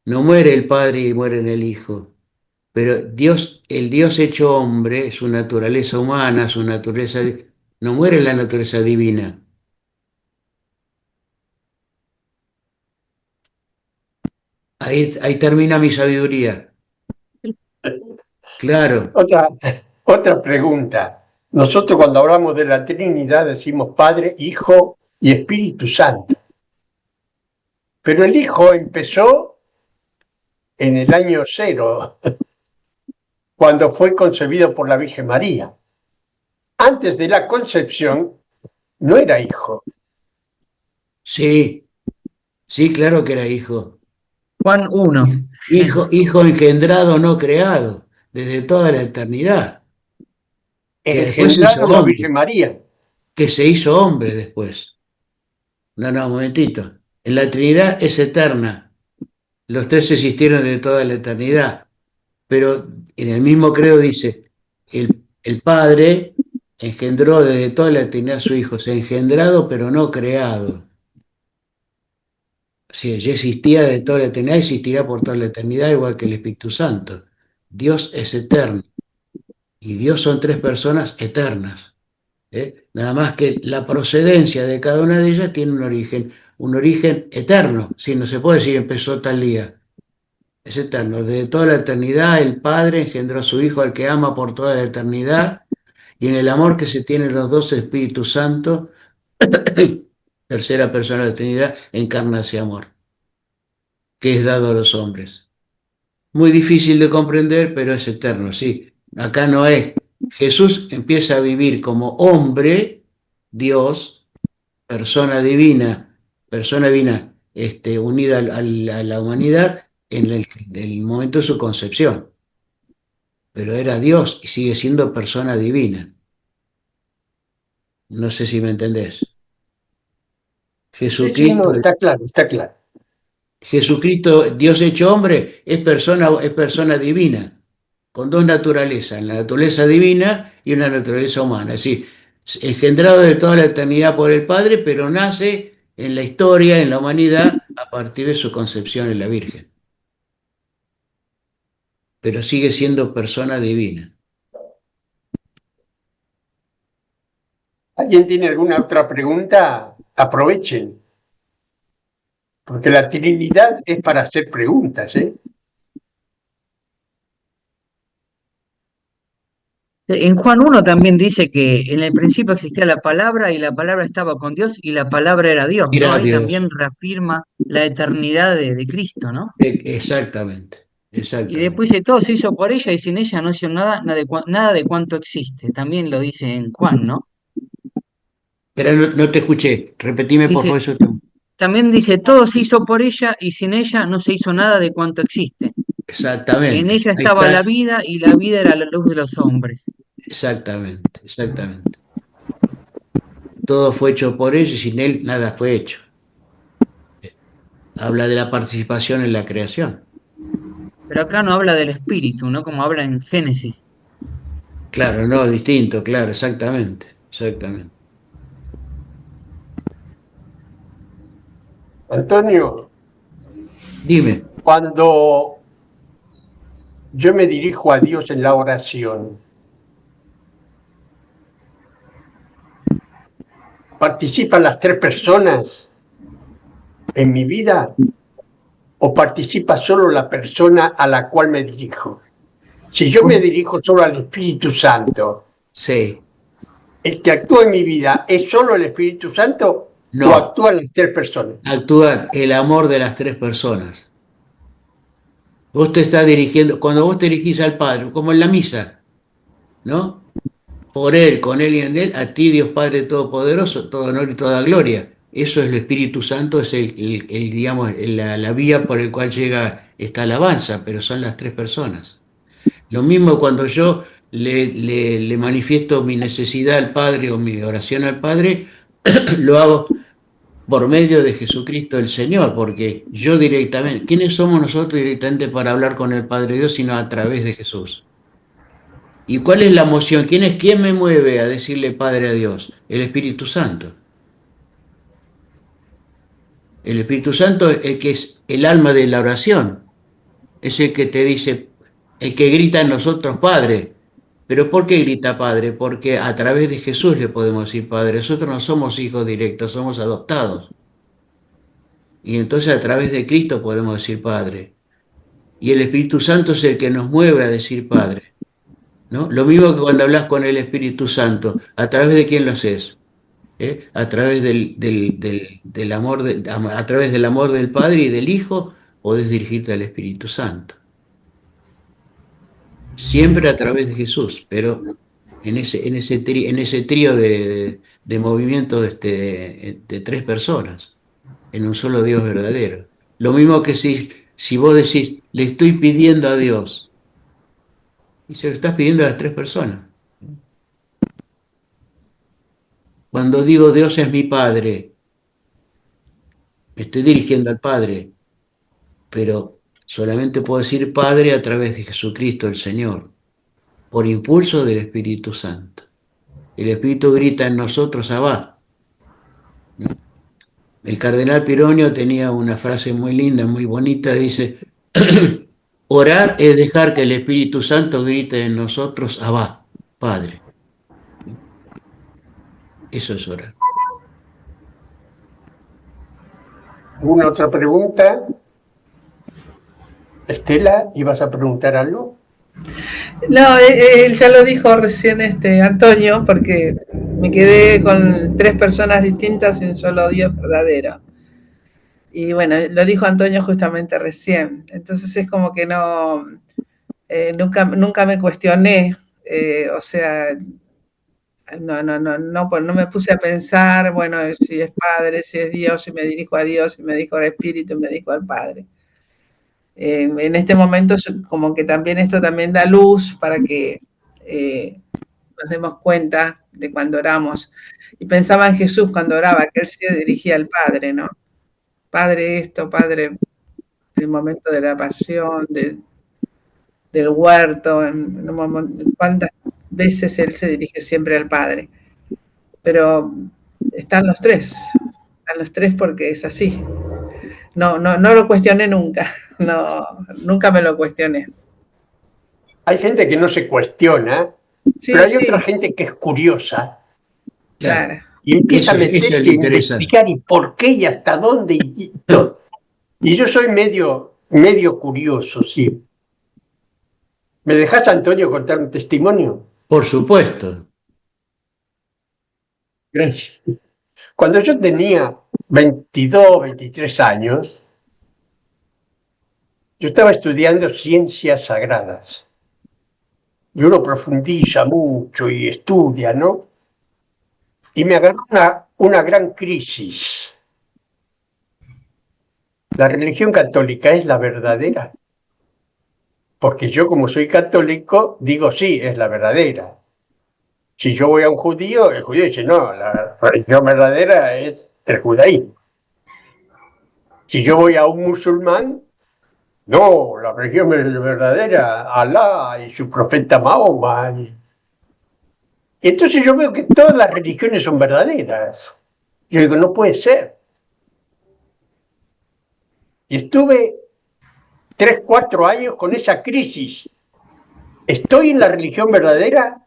no muere el Padre y muere en el Hijo, pero Dios, el Dios hecho hombre, su naturaleza humana, su naturaleza, no muere en la naturaleza divina. Ahí termina mi sabiduría. Claro, Otra, otra pregunta. Nosotros cuando hablamos de la Trinidad decimos Padre, Hijo y Espíritu Santo. Pero el Hijo empezó en el año cero, cuando fue concebido por la Virgen María. Antes de la concepción no era hijo. sí, sí, claro que era hijo. Juan 1. Hijo engendrado, no creado, desde toda la eternidad, que después se hizo Engendrado en la Virgen hombre, María. que se hizo hombre después. No, no, un momentito. En la Trinidad es eterna. Los tres existieron desde toda la eternidad, pero en el mismo credo dice, el Padre engendró desde toda la eternidad a su Hijo, se ha engendrado pero no creado. Sí, ya existía desde toda la eternidad, existirá por toda la eternidad, igual que el Espíritu Santo. Dios es eterno y Dios son tres personas eternas. ¿Eh? Nada más que la procedencia de cada una de ellas tiene un origen eterno. Sí, no se puede decir empezó tal día. Es eterno. Desde toda la eternidad el Padre engendró a su Hijo al que ama por toda la eternidad y en el amor que se tienen los dos Espíritus Santos, tercera persona de la Trinidad, encarna ese amor que es dado a los hombres. Muy difícil de comprender, pero es eterno, sí. Acá no es. Jesús empieza a vivir como hombre, Dios, persona divina, unida a la humanidad en el momento de su concepción. Pero era Dios y sigue siendo persona divina. No sé si me entendés. Sí, sí, no, Jesucristo, está claro, está claro. Jesucristo, Dios hecho hombre, es persona divina, con dos naturalezas, la naturaleza divina y una naturaleza humana. Es decir, engendrado de toda la eternidad por el Padre, pero nace en la historia, en la humanidad, a partir de su concepción en la Virgen. Pero sigue siendo persona divina. ¿Alguien tiene alguna otra pregunta? Aprovechen, porque la Trinidad es para hacer preguntas, ¿eh? En Juan 1 también dice que en el principio existía la palabra y la palabra estaba con Dios y la palabra era Dios, ¿no? Mira a Ahí Dios. también reafirma la eternidad de Cristo, ¿no? Exactamente, Y exactamente. después dice, todo se hizo por ella y sin ella no hizo nada, nada de cuanto existe. También lo dice en Juan, ¿no? Pero no te escuché. Repetime, por Dice, favor, eso. también dice, todo se hizo por ella y sin ella no se hizo nada de cuanto existe. En Exactamente. ella Ahí estaba la está. vida y la vida era la luz de los hombres. Exactamente, exactamente. Todo fue hecho por él y sin él nada fue hecho. Habla de la participación en la creación. Pero acá no habla del espíritu, ¿no? Como habla en Génesis. Claro, no, distinto, claro, exactamente, exactamente. Antonio, Dime, cuando yo me dirijo a Dios en la oración, ¿participan las tres personas en mi vida o participa solo la persona a la cual me dirijo? Si yo me dirijo solo al Espíritu Santo, sí, ¿el que actúa en mi vida es solo el Espíritu Santo o no, actúan las tres personas? actúa el amor de las tres personas. Vos te estás dirigiendo, cuando vos te dirigís al Padre, como en la misa, ¿no? Por Él, con Él y en Él, a ti, Dios Padre Todopoderoso, todo honor y toda gloria. Eso es el Espíritu Santo, es digamos, la vía por el cual llega esta alabanza, pero son las tres personas. Lo mismo cuando yo le manifiesto mi necesidad al Padre o mi oración al Padre, lo hago por medio de Jesucristo el Señor, porque yo directamente, ¿quiénes somos nosotros directamente para hablar con el Padre Dios sino a través de Jesús? ¿Y cuál es la emoción? ¿Quién me mueve a decirle Padre a Dios? El Espíritu Santo. El Espíritu Santo es el que es el alma de la oración. Es el que te dice, el que grita en nosotros Padre. ¿Pero por qué grita Padre? Porque a través de Jesús le podemos decir Padre. Nosotros no somos hijos directos, somos adoptados. Y entonces a través de Cristo podemos decir Padre. Y el Espíritu Santo es el que nos mueve a decir Padre, ¿no? Lo mismo que cuando hablas con el Espíritu Santo, ¿a través de quién lo haces? A través del amor, a través del amor del Padre y del Hijo, podés dirigirte al Espíritu Santo. Siempre a través de Jesús, pero en ese trío de movimientos de tres personas, en un solo Dios verdadero. Lo mismo que si vos decís, le estoy pidiendo a Dios, y se lo estás pidiendo a las tres personas. Cuando digo Dios es mi Padre, me estoy dirigiendo al Padre, pero solamente puedo decir Padre a través de Jesucristo el Señor, por impulso del Espíritu Santo. El Espíritu grita en nosotros, Abba. El cardenal Pironio tenía una frase muy linda, muy bonita, dice, orar es dejar que el Espíritu Santo grite en nosotros, Abba, Padre. Eso es orar. ¿Alguna otra pregunta? Estela, ¿ibas a preguntar algo? No, él ya lo dijo recién Antonio, porque me quedé con tres personas distintas y un solo Dios verdadero. Y bueno, lo dijo Antonio justamente recién. Entonces es como que no, nunca me cuestioné, o sea, no me puse a pensar, bueno, si es Padre, si es Dios, si me dirijo a Dios, si me dirijo al Espíritu, me dirijo al Padre. En este momento como que también esto también da luz para que nos demos cuenta de cuando oramos. Y pensaba en Jesús cuando oraba, que él se dirigía al Padre, ¿no? Padre esto, Padre, el momento de la pasión, del huerto, en un cuántas veces él se dirige siempre al Padre. Pero están los tres porque es así. No lo cuestioné nunca, no, nunca me lo cuestioné. Hay gente que no se cuestiona, pero Sí, hay otra sí, gente que es curiosa Claro. claro. y empieza a Eso meterse le a interesa. investigar y por qué y hasta dónde y todo. Y yo soy medio curioso, sí. ¿Me dejas, Antonio, contar un testimonio? Por supuesto. Gracias. Cuando yo tenía 22, 23 años, yo estaba estudiando ciencias sagradas. Y uno profundiza mucho y estudia, ¿no? Y me agarró una gran crisis. ¿La religión católica es la verdadera? Porque yo, como soy católico, digo sí, es la verdadera. Si yo voy a un judío, el judío dice no, la religión verdadera es el judaísmo. Si yo voy a un musulmán, no, la religión verdadera, Alá y su profeta Mahoma. Y entonces yo veo que todas las religiones son verdaderas. Yo digo, no puede ser. Y estuve 3, 4 años con esa crisis. ¿Estoy en la religión verdadera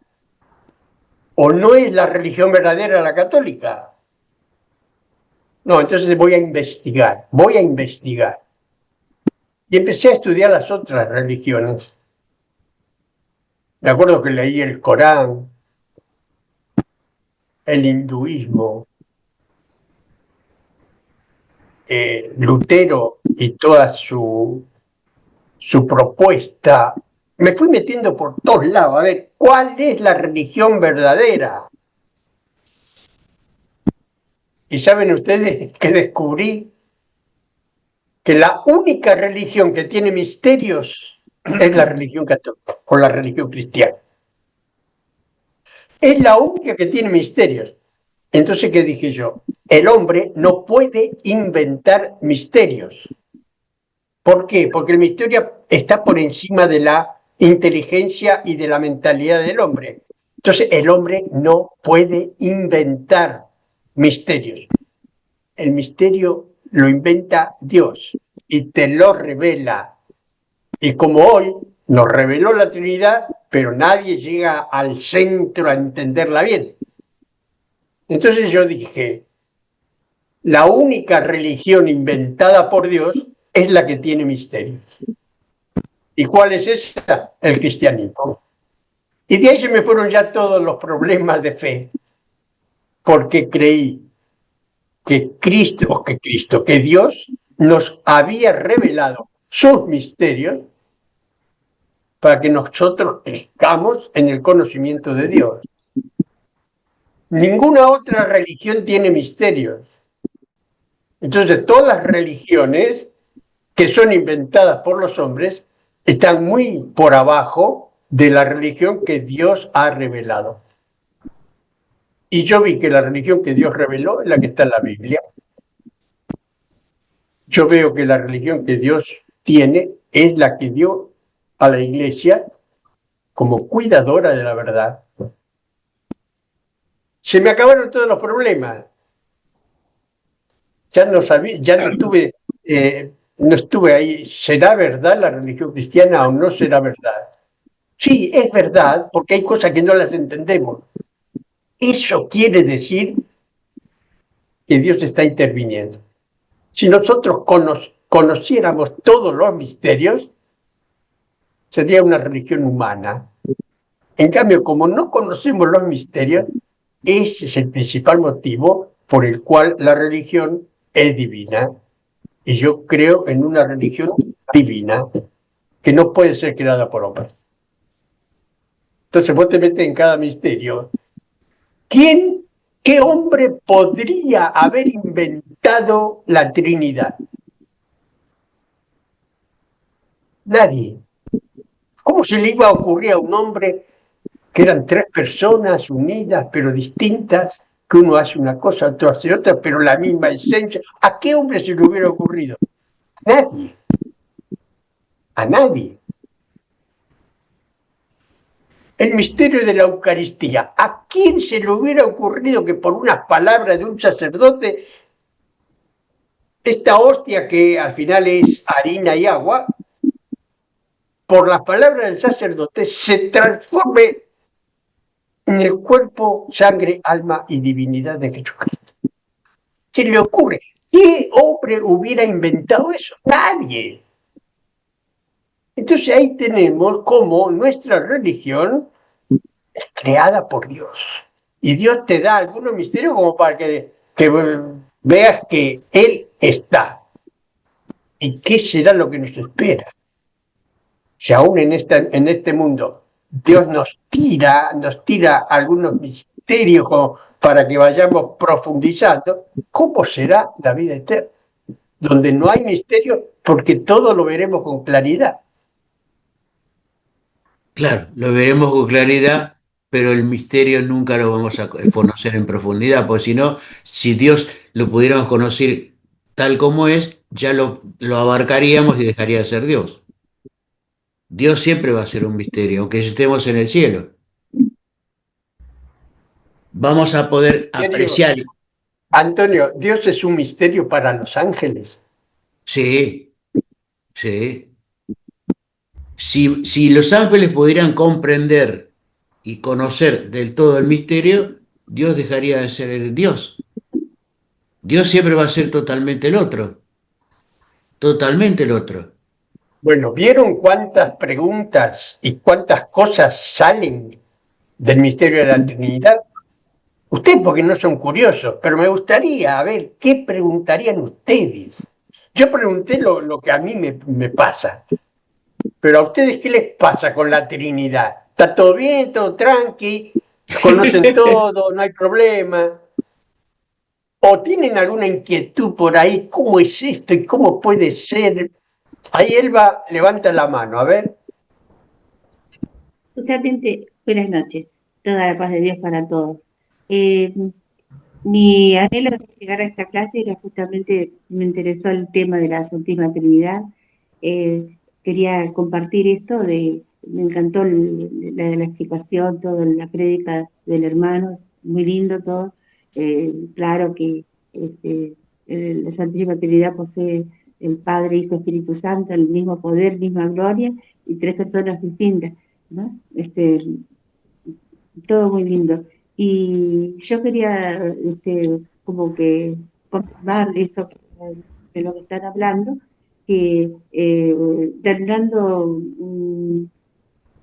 o no es la religión verdadera la católica? No, entonces voy a investigar. Y empecé a estudiar las otras religiones. Me acuerdo que leí el Corán, el hinduismo, Lutero y toda su propuesta. Me fui metiendo por todos lados a ver cuál es la religión verdadera. Y saben ustedes que descubrí que la única religión que tiene misterios es la religión católica o la religión cristiana. Es la única que tiene misterios. Entonces, ¿qué dije yo? El hombre no puede inventar misterios. ¿Por qué? Porque el misterio está por encima de la inteligencia y de la mentalidad del hombre. Entonces, el hombre no puede inventar misterios. El misterio lo inventa Dios y te lo revela. Y como hoy nos reveló la Trinidad, pero nadie llega al centro a entenderla bien. Entonces yo dije, la única religión inventada por Dios es la que tiene misterios. ¿Y cuál es esa? El cristianismo. Y de ahí se me fueron ya todos los problemas de fe, porque creí que Dios nos había revelado sus misterios para que nosotros crezcamos en el conocimiento de Dios. Ninguna otra religión tiene misterios. Entonces, todas las religiones que son inventadas por los hombres están muy por abajo de la religión que Dios ha revelado. Y yo vi que la religión que Dios reveló es la que está en la Biblia. Yo veo que la religión que Dios tiene es la que dio a la Iglesia como cuidadora de la verdad. Se me acabaron todos los problemas. Ya no sabía, ya no estuve ahí. ¿Será verdad la religión cristiana o no será verdad? Sí, es verdad, porque hay cosas que no las entendemos. Eso quiere decir que Dios está interviniendo. Si nosotros conociéramos todos los misterios, sería una religión humana. En cambio, como no conocemos los misterios, ese es el principal motivo por el cual la religión es divina. Y yo creo en una religión divina que no puede ser creada por hombres. Entonces vos te metes en cada misterio. ¿Qué hombre podría haber inventado la Trinidad? Nadie. ¿Cómo se le iba a ocurrir a un hombre que eran tres personas unidas pero distintas, que uno hace una cosa, otro hace otra, pero la misma esencia. ¿A qué hombre se le hubiera ocurrido? A nadie. A nadie. El misterio de la Eucaristía. ¿A quién se le hubiera ocurrido que por unas palabras de un sacerdote, esta hostia que al final es harina y agua, por las palabras del sacerdote, se transforme en el cuerpo, sangre, alma y divinidad de Jesucristo? ¿Se le ocurre? ¿Qué hombre hubiera inventado eso? Nadie. Entonces ahí tenemos cómo nuestra religión es creada por Dios. Y Dios te da algunos misterios como para que veas que Él está. ¿Y qué será lo que nos espera? Si aún en este mundo Dios nos tira algunos misterios como para que vayamos profundizando, ¿cómo será la vida eterna? Donde no hay misterio, porque todo lo veremos con claridad. Claro, lo veremos con claridad, pero el misterio nunca lo vamos a conocer en profundidad, porque si no, si Dios lo pudiéramos conocer tal como es, ya lo abarcaríamos y dejaría de ser Dios. Dios siempre va a ser un misterio, aunque estemos en el cielo. Vamos a poder Misterio, apreciar, Antonio, Dios es un misterio para los ángeles. sí, sí. Si los ángeles pudieran comprender y conocer del todo el misterio, Dios dejaría de ser el Dios. Dios siempre va a ser totalmente el otro. Bueno, ¿vieron cuántas preguntas y cuántas cosas salen del misterio de la Trinidad? Ustedes porque no son curiosos, pero me gustaría ver qué preguntarían ustedes. Yo pregunté lo que a mí me pasa, pero a ustedes qué les pasa con la Trinidad. ¿Está todo bien, todo tranqui? ¿Conocen todo? ¿No hay problema? ¿O tienen alguna inquietud por ahí? ¿Cómo es esto y cómo puede ser? Ahí Elba levanta la mano, a ver. Justamente, buenas noches. Toda la paz de Dios para todos. Eh, Mi anhelo de llegar a esta clase era justamente, me interesó el tema de la Santísima Trinidad. Quería compartir esto, me encantó la explicación, toda la prédica del hermano, muy lindo todo. Claro que este, la Santísima Trinidad posee el Padre, Hijo, Espíritu Santo, el mismo poder, misma gloria, y tres personas distintas, ¿no? Todo muy lindo. Y yo quería como que confirmar eso de lo que están hablando, que terminando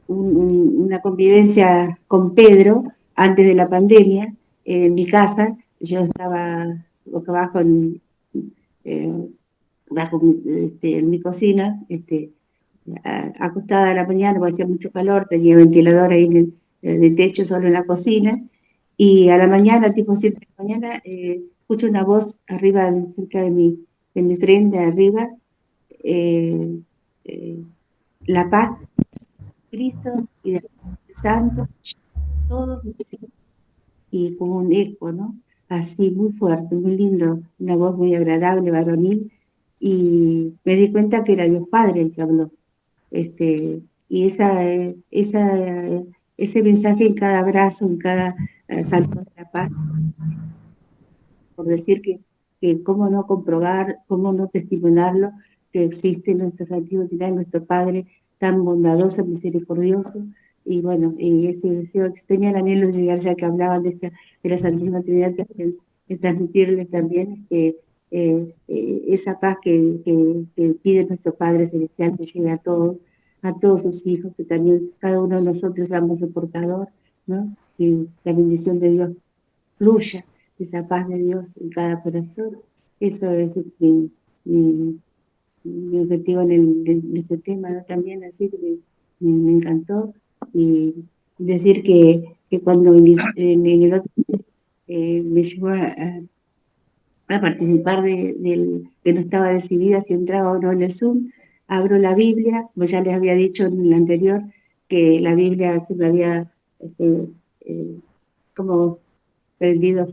una convivencia con Pedro antes de la pandemia, en mi casa, yo estaba boca abajo eh, en mi cocina, acostada a la mañana, porque hacía mucho calor, tenía ventilador ahí de techo solo en la cocina, y a la mañana, tipo 7 de la mañana, escucho una voz arriba, cerca de mi frente, arriba, eh, eh, la paz de Cristo y del Espíritu Santo, todos y como un eco, ¿no? Así, muy fuerte, muy lindo, una voz muy agradable, varonil, y me di cuenta que era Dios Padre el que habló. Y ese mensaje en cada abrazo, en cada saludo de la paz, por decir que cómo no comprobar, cómo no testimoniarlo, que existe nuestro Santísimo Trinidad, nuestro Padre tan bondadoso, misericordioso, y bueno, y ese deseo, tenía el anhelo de llegar, ya que hablaban de la Santísima Trinidad, de transmitirles también esa paz que pide nuestro Padre Celestial, que llegue a todos sus hijos, que también cada uno de nosotros seamos el portador, ¿no? Que la bendición de Dios fluya, esa paz de Dios en cada corazón. Eso es mi, mi objetivo en este tema, ¿no? También así que me encantó. Y decir que cuando en el otro me llevó a participar que no estaba decidida si entraba o no en el Zoom, abro la Biblia, como ya les había dicho en el anterior, que la Biblia se me había como prendidos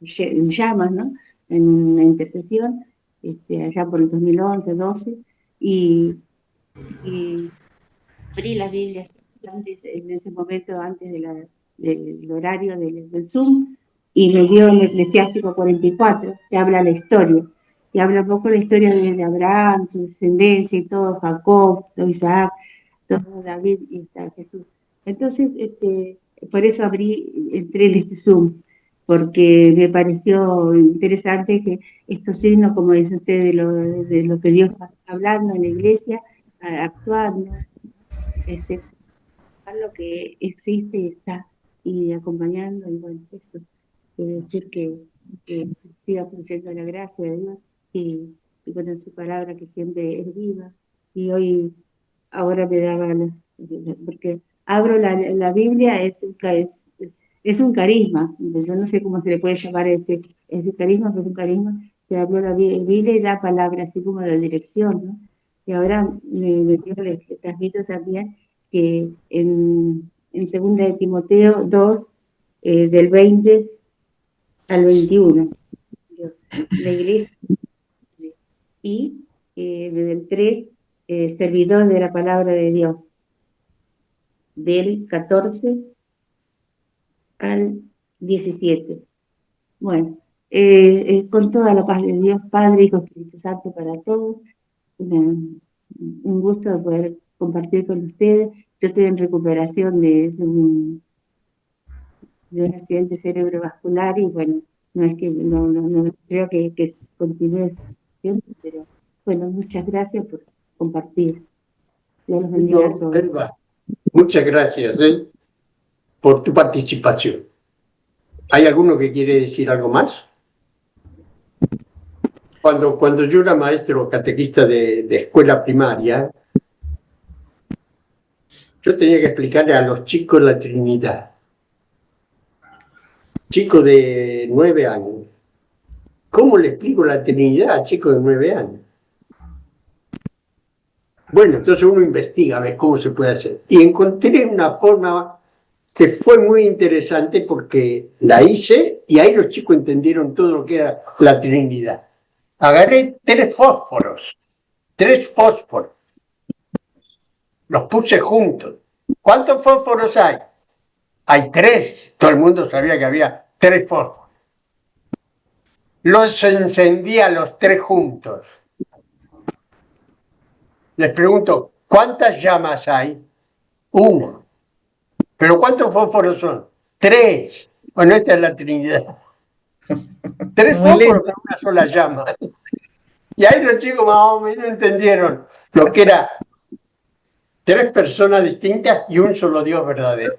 en llamas, ¿no? En una intercesión, allá por el 2011, 12, y abrí la Biblia antes, en ese momento, antes del horario del Zoom, y me dio en Eclesiástico 44, que habla la historia, y habla un poco la historia de Abraham, su descendencia y todo, Jacob, todo Isaac, todo David y está Jesús. Entonces, por eso entré en este Zoom, porque me pareció interesante que estos signos, como dice usted, de lo que Dios está hablando en la iglesia, actuando, lo que existe y está, y acompañando, y bueno, eso quiere decir que siga fluyendo la gracia de Dios y con su palabra que siempre es viva. Y hoy, ahora me daba, porque abro la Biblia, es un carisma, yo no sé cómo se le puede llamar ese carisma, pero es un carisma que abrió la Biblia y da palabra, así como la dirección, ¿no? Y ahora les transmito también que en 2 de Timoteo 2, del 20 al 21, la iglesia, y desde el 3, servidor de la palabra de Dios, del 14 al 17. Bueno, con toda la paz de Dios, Padre, Hijo, Espíritu Santo para todos, un gusto de poder compartir con ustedes. Yo estoy en recuperación de un accidente cerebrovascular y bueno, no es que no creo que continúe siempre, pero bueno, muchas gracias por compartir. Dios los bendiga a todos. Elba, muchas gracias por tu participación. ¿Hay alguno que quiere decir algo más? Cuando yo era maestro catequista de escuela primaria, yo tenía que explicarle a los chicos la Trinidad. Chico de 9 años. ¿Cómo le explico la Trinidad a chicos de 9 años? Bueno, entonces uno investiga a ver cómo se puede hacer. Y encontré una forma que fue muy interesante porque la hice y ahí los chicos entendieron todo lo que era la Trinidad. Agarré 3 fósforos, los puse juntos. ¿Cuántos fósforos hay? Hay 3. Todo el mundo sabía que había 3 fósforos. Los encendía los 3 juntos. Les pregunto, ¿cuántas llamas hay? 1. ¿Pero cuántos fósforos son? 3. Bueno, esta es la Trinidad. 3 fósforos con una sola llama. Y ahí los chicos más o menos entendieron lo que era 3 personas distintas y un solo Dios verdadero.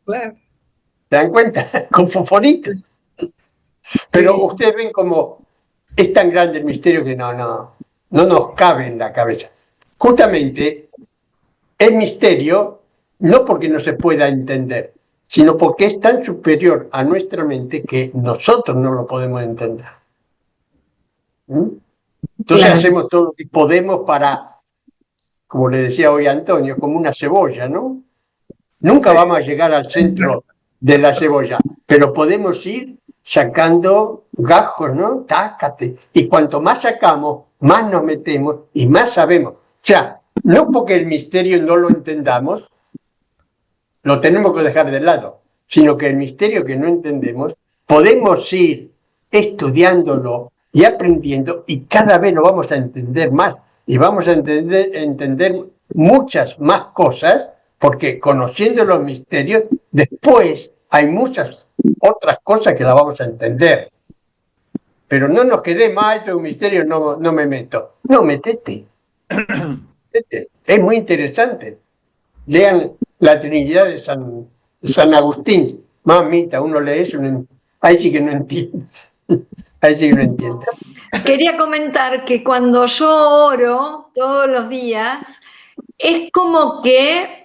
Claro. ¿Se dan cuenta? Con fosforitos. Pero sí. Ustedes ven como es tan grande el misterio que no nos cabe en la cabeza. Justamente el misterio, no porque no se pueda entender, sino porque es tan superior a nuestra mente que nosotros no lo podemos entender. Entonces hacemos todo lo que podemos para, como le decía hoy Antonio, como una cebolla, ¿no? Nunca vamos a llegar al centro de la cebolla, pero podemos ir sacando gajos, ¿no? Tácate. Y cuanto más sacamos, más nos metemos y más sabemos. O sea, no porque el misterio no lo entendamos, lo tenemos que dejar de lado, sino que el misterio que no entendemos, podemos ir estudiándolo y aprendiendo y cada vez lo vamos a entender más y vamos a entender muchas más cosas, porque conociendo los misterios, después hay muchas otras cosas que las vamos a entender. Pero no nos quede mal, esto es un misterio, no me meto. No, metete. Es muy interesante. Lean la Trinidad de San Agustín. Mamita, uno lee eso, ahí sí que no entiende. Ahí sí que no entiende. Quería comentar que cuando yo oro todos los días, es como que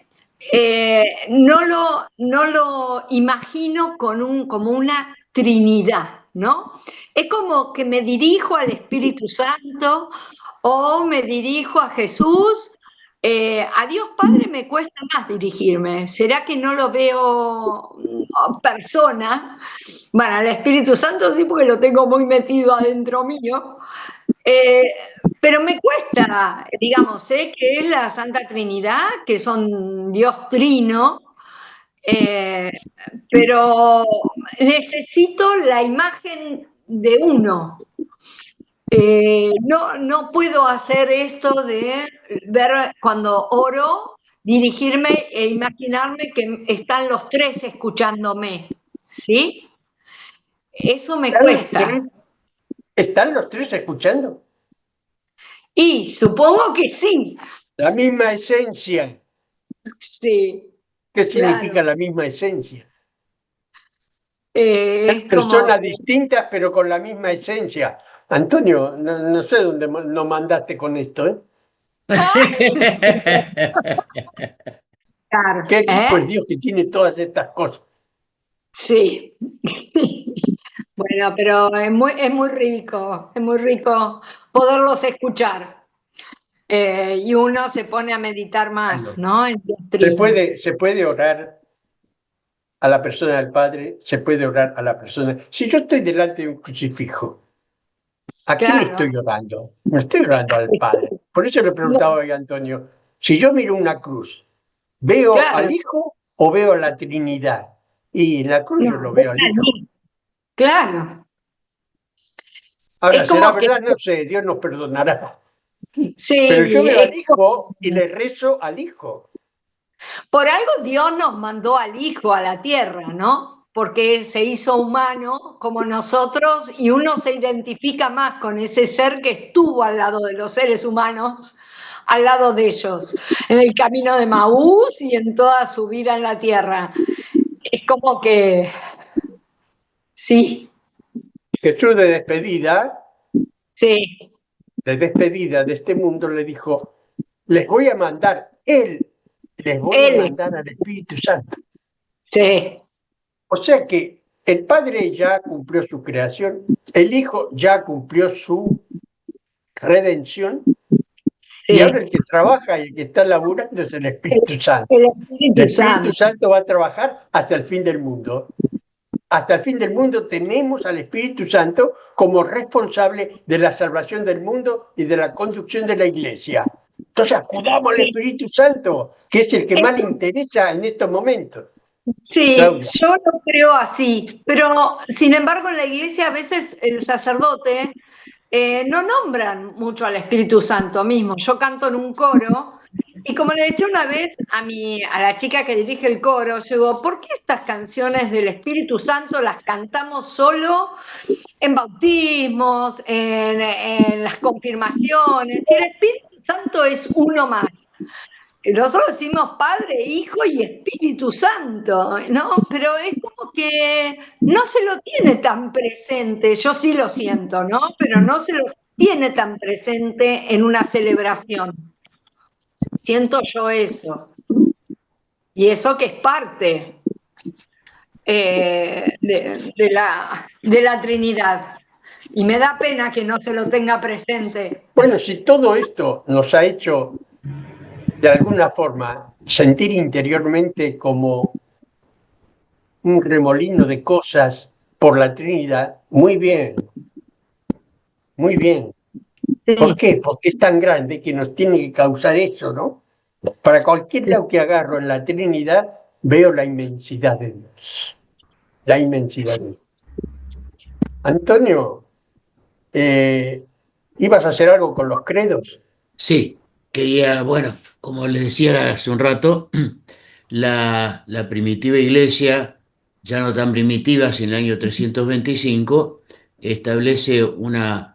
no lo imagino como una Trinidad, ¿no? Es como que me dirijo al Espíritu Santo o me dirijo a Jesús A Dios Padre me cuesta más dirigirme. ¿Será que no lo veo persona? Bueno, al Espíritu Santo sí, porque lo tengo muy metido adentro mío. Pero me cuesta, digamos, sé que es la Santa Trinidad, que son Dios Trino, pero necesito la imagen de uno. No puedo hacer esto de ver cuando oro, dirigirme e imaginarme que están los tres escuchándome, ¿sí? Eso me cuesta. ¿Están los tres escuchando? Y supongo que sí. La misma esencia. Sí. ¿Qué significa Claro. la misma esencia? Es Personas como, distintas pero con la misma esencia. Antonio, no sé dónde nos mandaste con esto, ¿eh? claro, Qué rico es ¿eh? Dios que tiene todas estas cosas. Sí. Bueno, pero es muy rico poderlos escuchar. Y uno se pone a meditar más, Bueno, ¿no? En Dios Trino. se puede orar a la persona del Padre, se puede orar a la persona. Si yo estoy delante de un crucifijo, ¿a quién Claro. estoy orando? No estoy orando al Padre. Por eso le preguntaba No, hoy a Antonio, si yo miro una cruz, ¿veo al claro. Hijo o veo a la Trinidad? Y en la cruz No, yo lo veo ves al a Hijo. mí. Claro. Ahora, Es ¿será como que, verdad? No sé, Dios nos perdonará. Pero yo sí, veo al Hijo y le rezo al Hijo. por algo Dios nos mandó al Hijo a la tierra, ¿no? Porque se hizo humano como nosotros y uno se identifica más con ese ser que estuvo al lado de los seres humanos, al lado de ellos, en el camino de Maús y en toda su vida en la tierra. Es como que, sí, Jesús sí, de despedida de este mundo, le dijo, les voy a mandar, Él, les voy a él, mandar al Espíritu Santo. sí, O sea que el Padre ya cumplió su creación, el Hijo ya cumplió su redención, y ahora el sí, que trabaja y el que está laburando es el el, Espíritu Santo. el El Espíritu Espíritu Santo. Santo va a trabajar hasta el fin del mundo. Hasta el fin del mundo tenemos al Espíritu Santo como responsable de la salvación del mundo y de la conducción de la iglesia. Entonces acudamos al Sí, Espíritu Santo, que es el que más le eso. interesa en estos momentos. Sí, Claudia. yo lo creo así, pero sin embargo en la iglesia a veces el sacerdote no nombran mucho al Espíritu Santo mismo. Yo canto en un coro y como le decía una vez a la chica que dirige el coro, yo digo, ¿por qué estas canciones del Espíritu Santo las cantamos solo en bautismos, en las confirmaciones? Si el Espíritu Santo es uno más. Nosotros decimos Padre, Hijo y Espíritu Santo, ¿no? Pero es como que no se lo tiene tan presente, yo sí lo siento, ¿no? Pero no se lo tiene tan presente en una celebración. Siento yo eso. Y eso que es parte de la Trinidad. Y me da pena que no se lo tenga presente. Bueno, si todo esto nos ha hecho de alguna forma sentir interiormente como un remolino de cosas por la Trinidad, muy bien, muy bien. ¿Por Sí, qué? Porque es tan grande que nos tiene que causar eso, ¿no? Para cualquier lado que agarro en la Trinidad, veo la inmensidad de Dios. La inmensidad de Dios. Antonio, ¿ibas a hacer algo con los credos? Sí, quería, bueno, como les decía hace un rato, la primitiva iglesia, ya no tan primitiva, sino en el año 325, establece una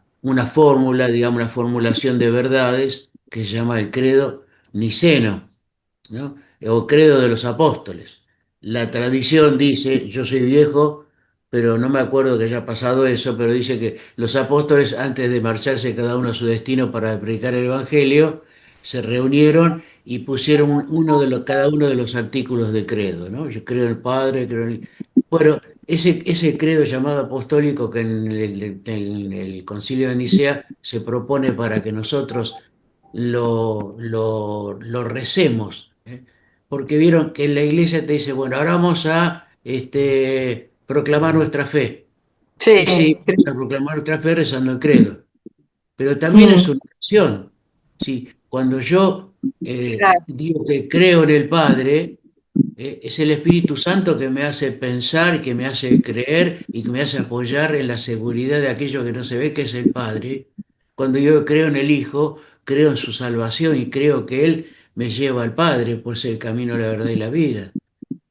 fórmula, digamos, una formulación de verdades que se llama el credo niceno, ¿no? O credo de los apóstoles. La tradición dice, yo soy viejo, pero no me acuerdo que haya pasado eso, pero dice que los apóstoles, antes de marcharse cada uno a su destino para predicar el Evangelio, se reunieron y pusieron cada uno de los artículos de credo, ¿no? Yo creo en el Padre, creo en el... Bueno, ese credo llamado apostólico que en el Concilio de Nicea se propone para que nosotros lo recemos, ¿eh? Porque vieron que en la iglesia te dice, bueno, ahora vamos a proclamar nuestra fe. Y sí, Sí. vamos a proclamar nuestra fe rezando el credo. Pero también es Mm, una oración. ¿Sí? Cuando yo claro. digo que creo en el Padre, es el Espíritu Santo que me hace pensar, que me hace creer y que me hace apoyar en la seguridad de aquello que no se ve, que es el Padre. Cuando yo creo en el Hijo, creo en su salvación y creo que Él me lleva al Padre, pues el camino, la verdad y la vida.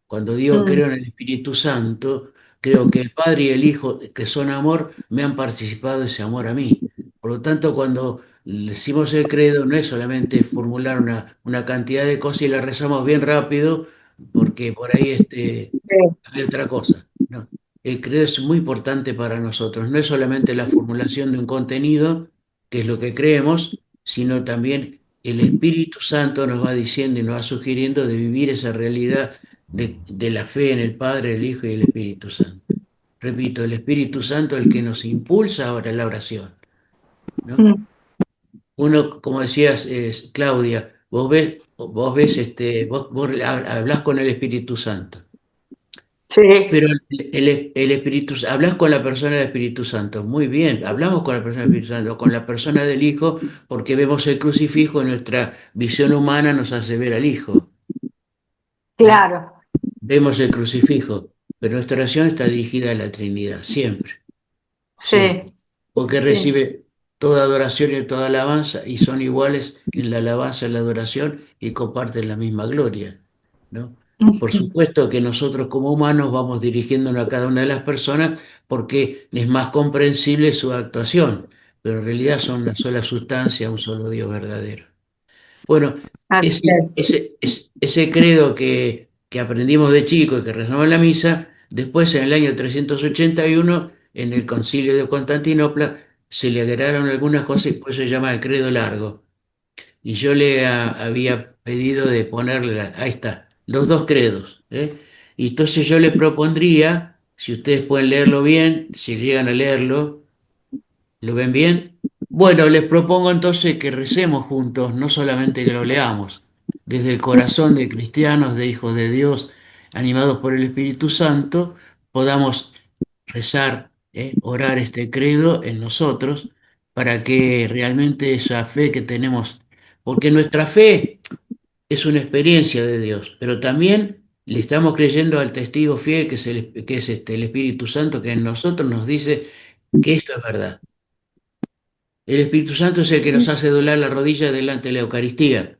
Cuando digo Mm, creo en el Espíritu Santo, creo que el Padre y el Hijo, que son amor, me han participado de ese amor a mí. Por lo tanto, cuando decimos el credo, no es solamente formular una cantidad de cosas y la rezamos bien rápido, porque por ahí sí. hay otra cosa. No. El credo es muy importante para nosotros. No es solamente la formulación de un contenido, que es lo que creemos, sino también el Espíritu Santo nos va diciendo y nos va sugiriendo de vivir esa realidad de la fe en el Padre, el Hijo y el Espíritu Santo. Repito, el Espíritu Santo es el que nos impulsa ahora en la oración, ¿no? Mm, Uno, como decías, Claudia, vos hablás con el Espíritu Santo. sí. Pero el Espíritu, hablas con la persona del Espíritu Santo. Muy bien, hablamos con la persona del Espíritu Santo, con la persona del Hijo, porque vemos el crucifijo y nuestra visión humana nos hace ver al Hijo, ¿eh? Claro. Vemos el crucifijo, pero nuestra oración está dirigida a la Trinidad, siempre, Sí. siempre. Porque Sí. recibe toda adoración y toda alabanza y son iguales en la alabanza y la adoración y comparten la misma gloria, ¿no? Por Ujú. supuesto que nosotros como humanos vamos dirigiéndonos a cada una de las personas porque es más comprensible su actuación, pero en realidad son una sola sustancia, un solo Dios verdadero. Bueno, Así ese, es. ese credo que aprendimos de chico y que rezamos en la misa, después en el año 381, en el concilio de Constantinopla, se le agregaron algunas cosas y por eso se llama el credo largo. Y yo había pedido de ponerle, ahí está, los dos credos, ¿eh? Y entonces yo le propondría, si ustedes pueden leerlo bien, si llegan a leerlo, ¿lo ven bien? Bueno, les propongo entonces que recemos juntos, no solamente que lo leamos, desde el corazón de cristianos, de hijos de Dios, animados por el Espíritu Santo, podamos rezar, orar este credo en nosotros, para que realmente esa fe que tenemos, porque nuestra fe es una experiencia de Dios, pero también le estamos creyendo al testigo fiel, que es el Espíritu Santo, que en nosotros nos dice que esto es verdad. El Espíritu Santo es el que nos hace doblar la rodilla delante de la Eucaristía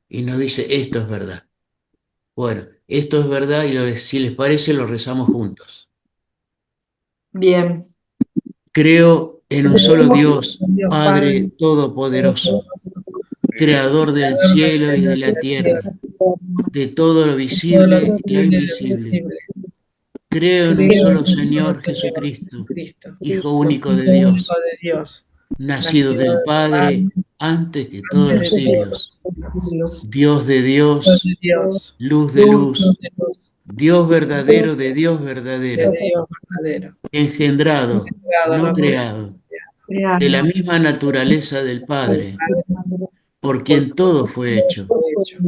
y nos dice, esto es verdad. Bueno, esto es verdad y si les parece lo rezamos juntos. Bien. Creo en un solo Dios, Dios Padre, Padre Todopoderoso, Creador del cielo y de la tierra, de todo lo todo lo visible y lo visible y lo invisible. invisible. Creo en un Creo en solo un solo Señor Señor Jesucristo, Jesucristo, Hijo único de Hijo único Dios, de Dios, nacido nacido del del Padre Padre antes que todos antes los de todos siglos, los siglos. Dios de Dios de Dios, Dios, luz de luz luz, de luz, Dios verdadero de Dios de verdadero, Dios verdadero, engendrado, creado, no no creado, creado, de la Claro. misma naturaleza del del Padre, Padre, por por quien todo fue hecho, fue hecho,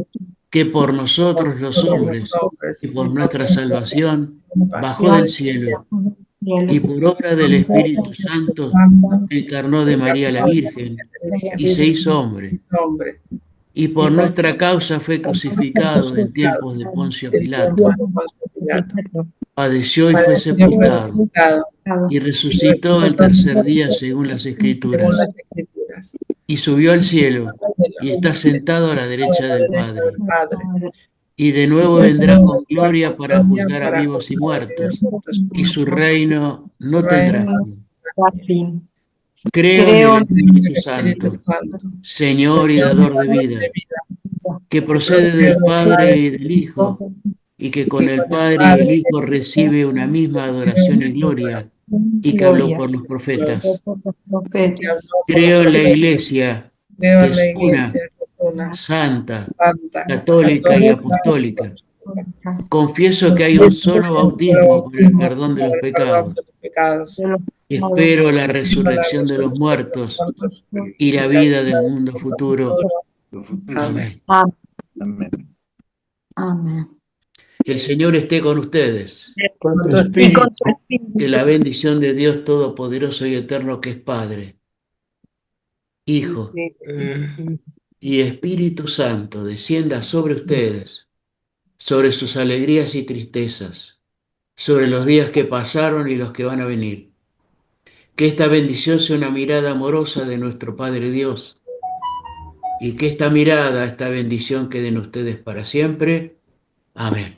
que por por nosotros los nosotros los hombres y hombres, por y por nuestra nuestra salvación salvación bajó bajó del del cielo cielo, y por obra del Espíritu Santo Santo, se encarnó de María la encarnó de Virgen la y se Virgen, hizo hombre, hizo hombre, y y por por nuestra causa fue crucificado en crucificado tiempos de Poncio en Pilato, tiempos de Poncio Pilato, padeció y fue padeció y fue sepultado sepultado, y y resucitó al resucitó tercer día según las según las Escrituras, Escrituras, y subió al y subió cielo al cielo, y está sentado a la a derecha la del derecha del Padre, Padre, y de nuevo y vendrá luego con vendrá gloria con para gloria juzgar a para vivos y juzgar a vivos muertos, y y su muertos, reino su no tendrá reino. fin. Por fin. Creo en el Creo en En Espíritu el Espíritu Santo, Santo, Señor y Señor y dador de dador de vida, vida, que que procede procede del del Padre Padre y del Hijo, y que y con que el con el Padre y el Padre Hijo recibe una misma recibe adoración una y misma gloria, y que habló gloria. por los gloria, profetas. que habló Profetas. por los Creo en la profetas. Iglesia, Creo que en la es Iglesia, una, que es una, santa, santa, católica y católica, apostólica. apostólica. Confieso que hay un Confieso solo que un solo bautismo para el bautismo perdón de para los el perdón de pecados. los pecados. Espero la resurrección de los muertos y la vida del mundo futuro. Amén. Amén. Amén. El Señor esté con ustedes. Con tu Y espíritu. con tu espíritu. Que la bendición de Dios Todopoderoso y Eterno, que es Padre, Hijo y Espíritu Santo, descienda sobre ustedes, sobre sus alegrías y tristezas, sobre los días que pasaron y los que van a venir. Que esta bendición sea una mirada amorosa de nuestro Padre Dios y que esta mirada, esta bendición quede en ustedes para siempre. Amén.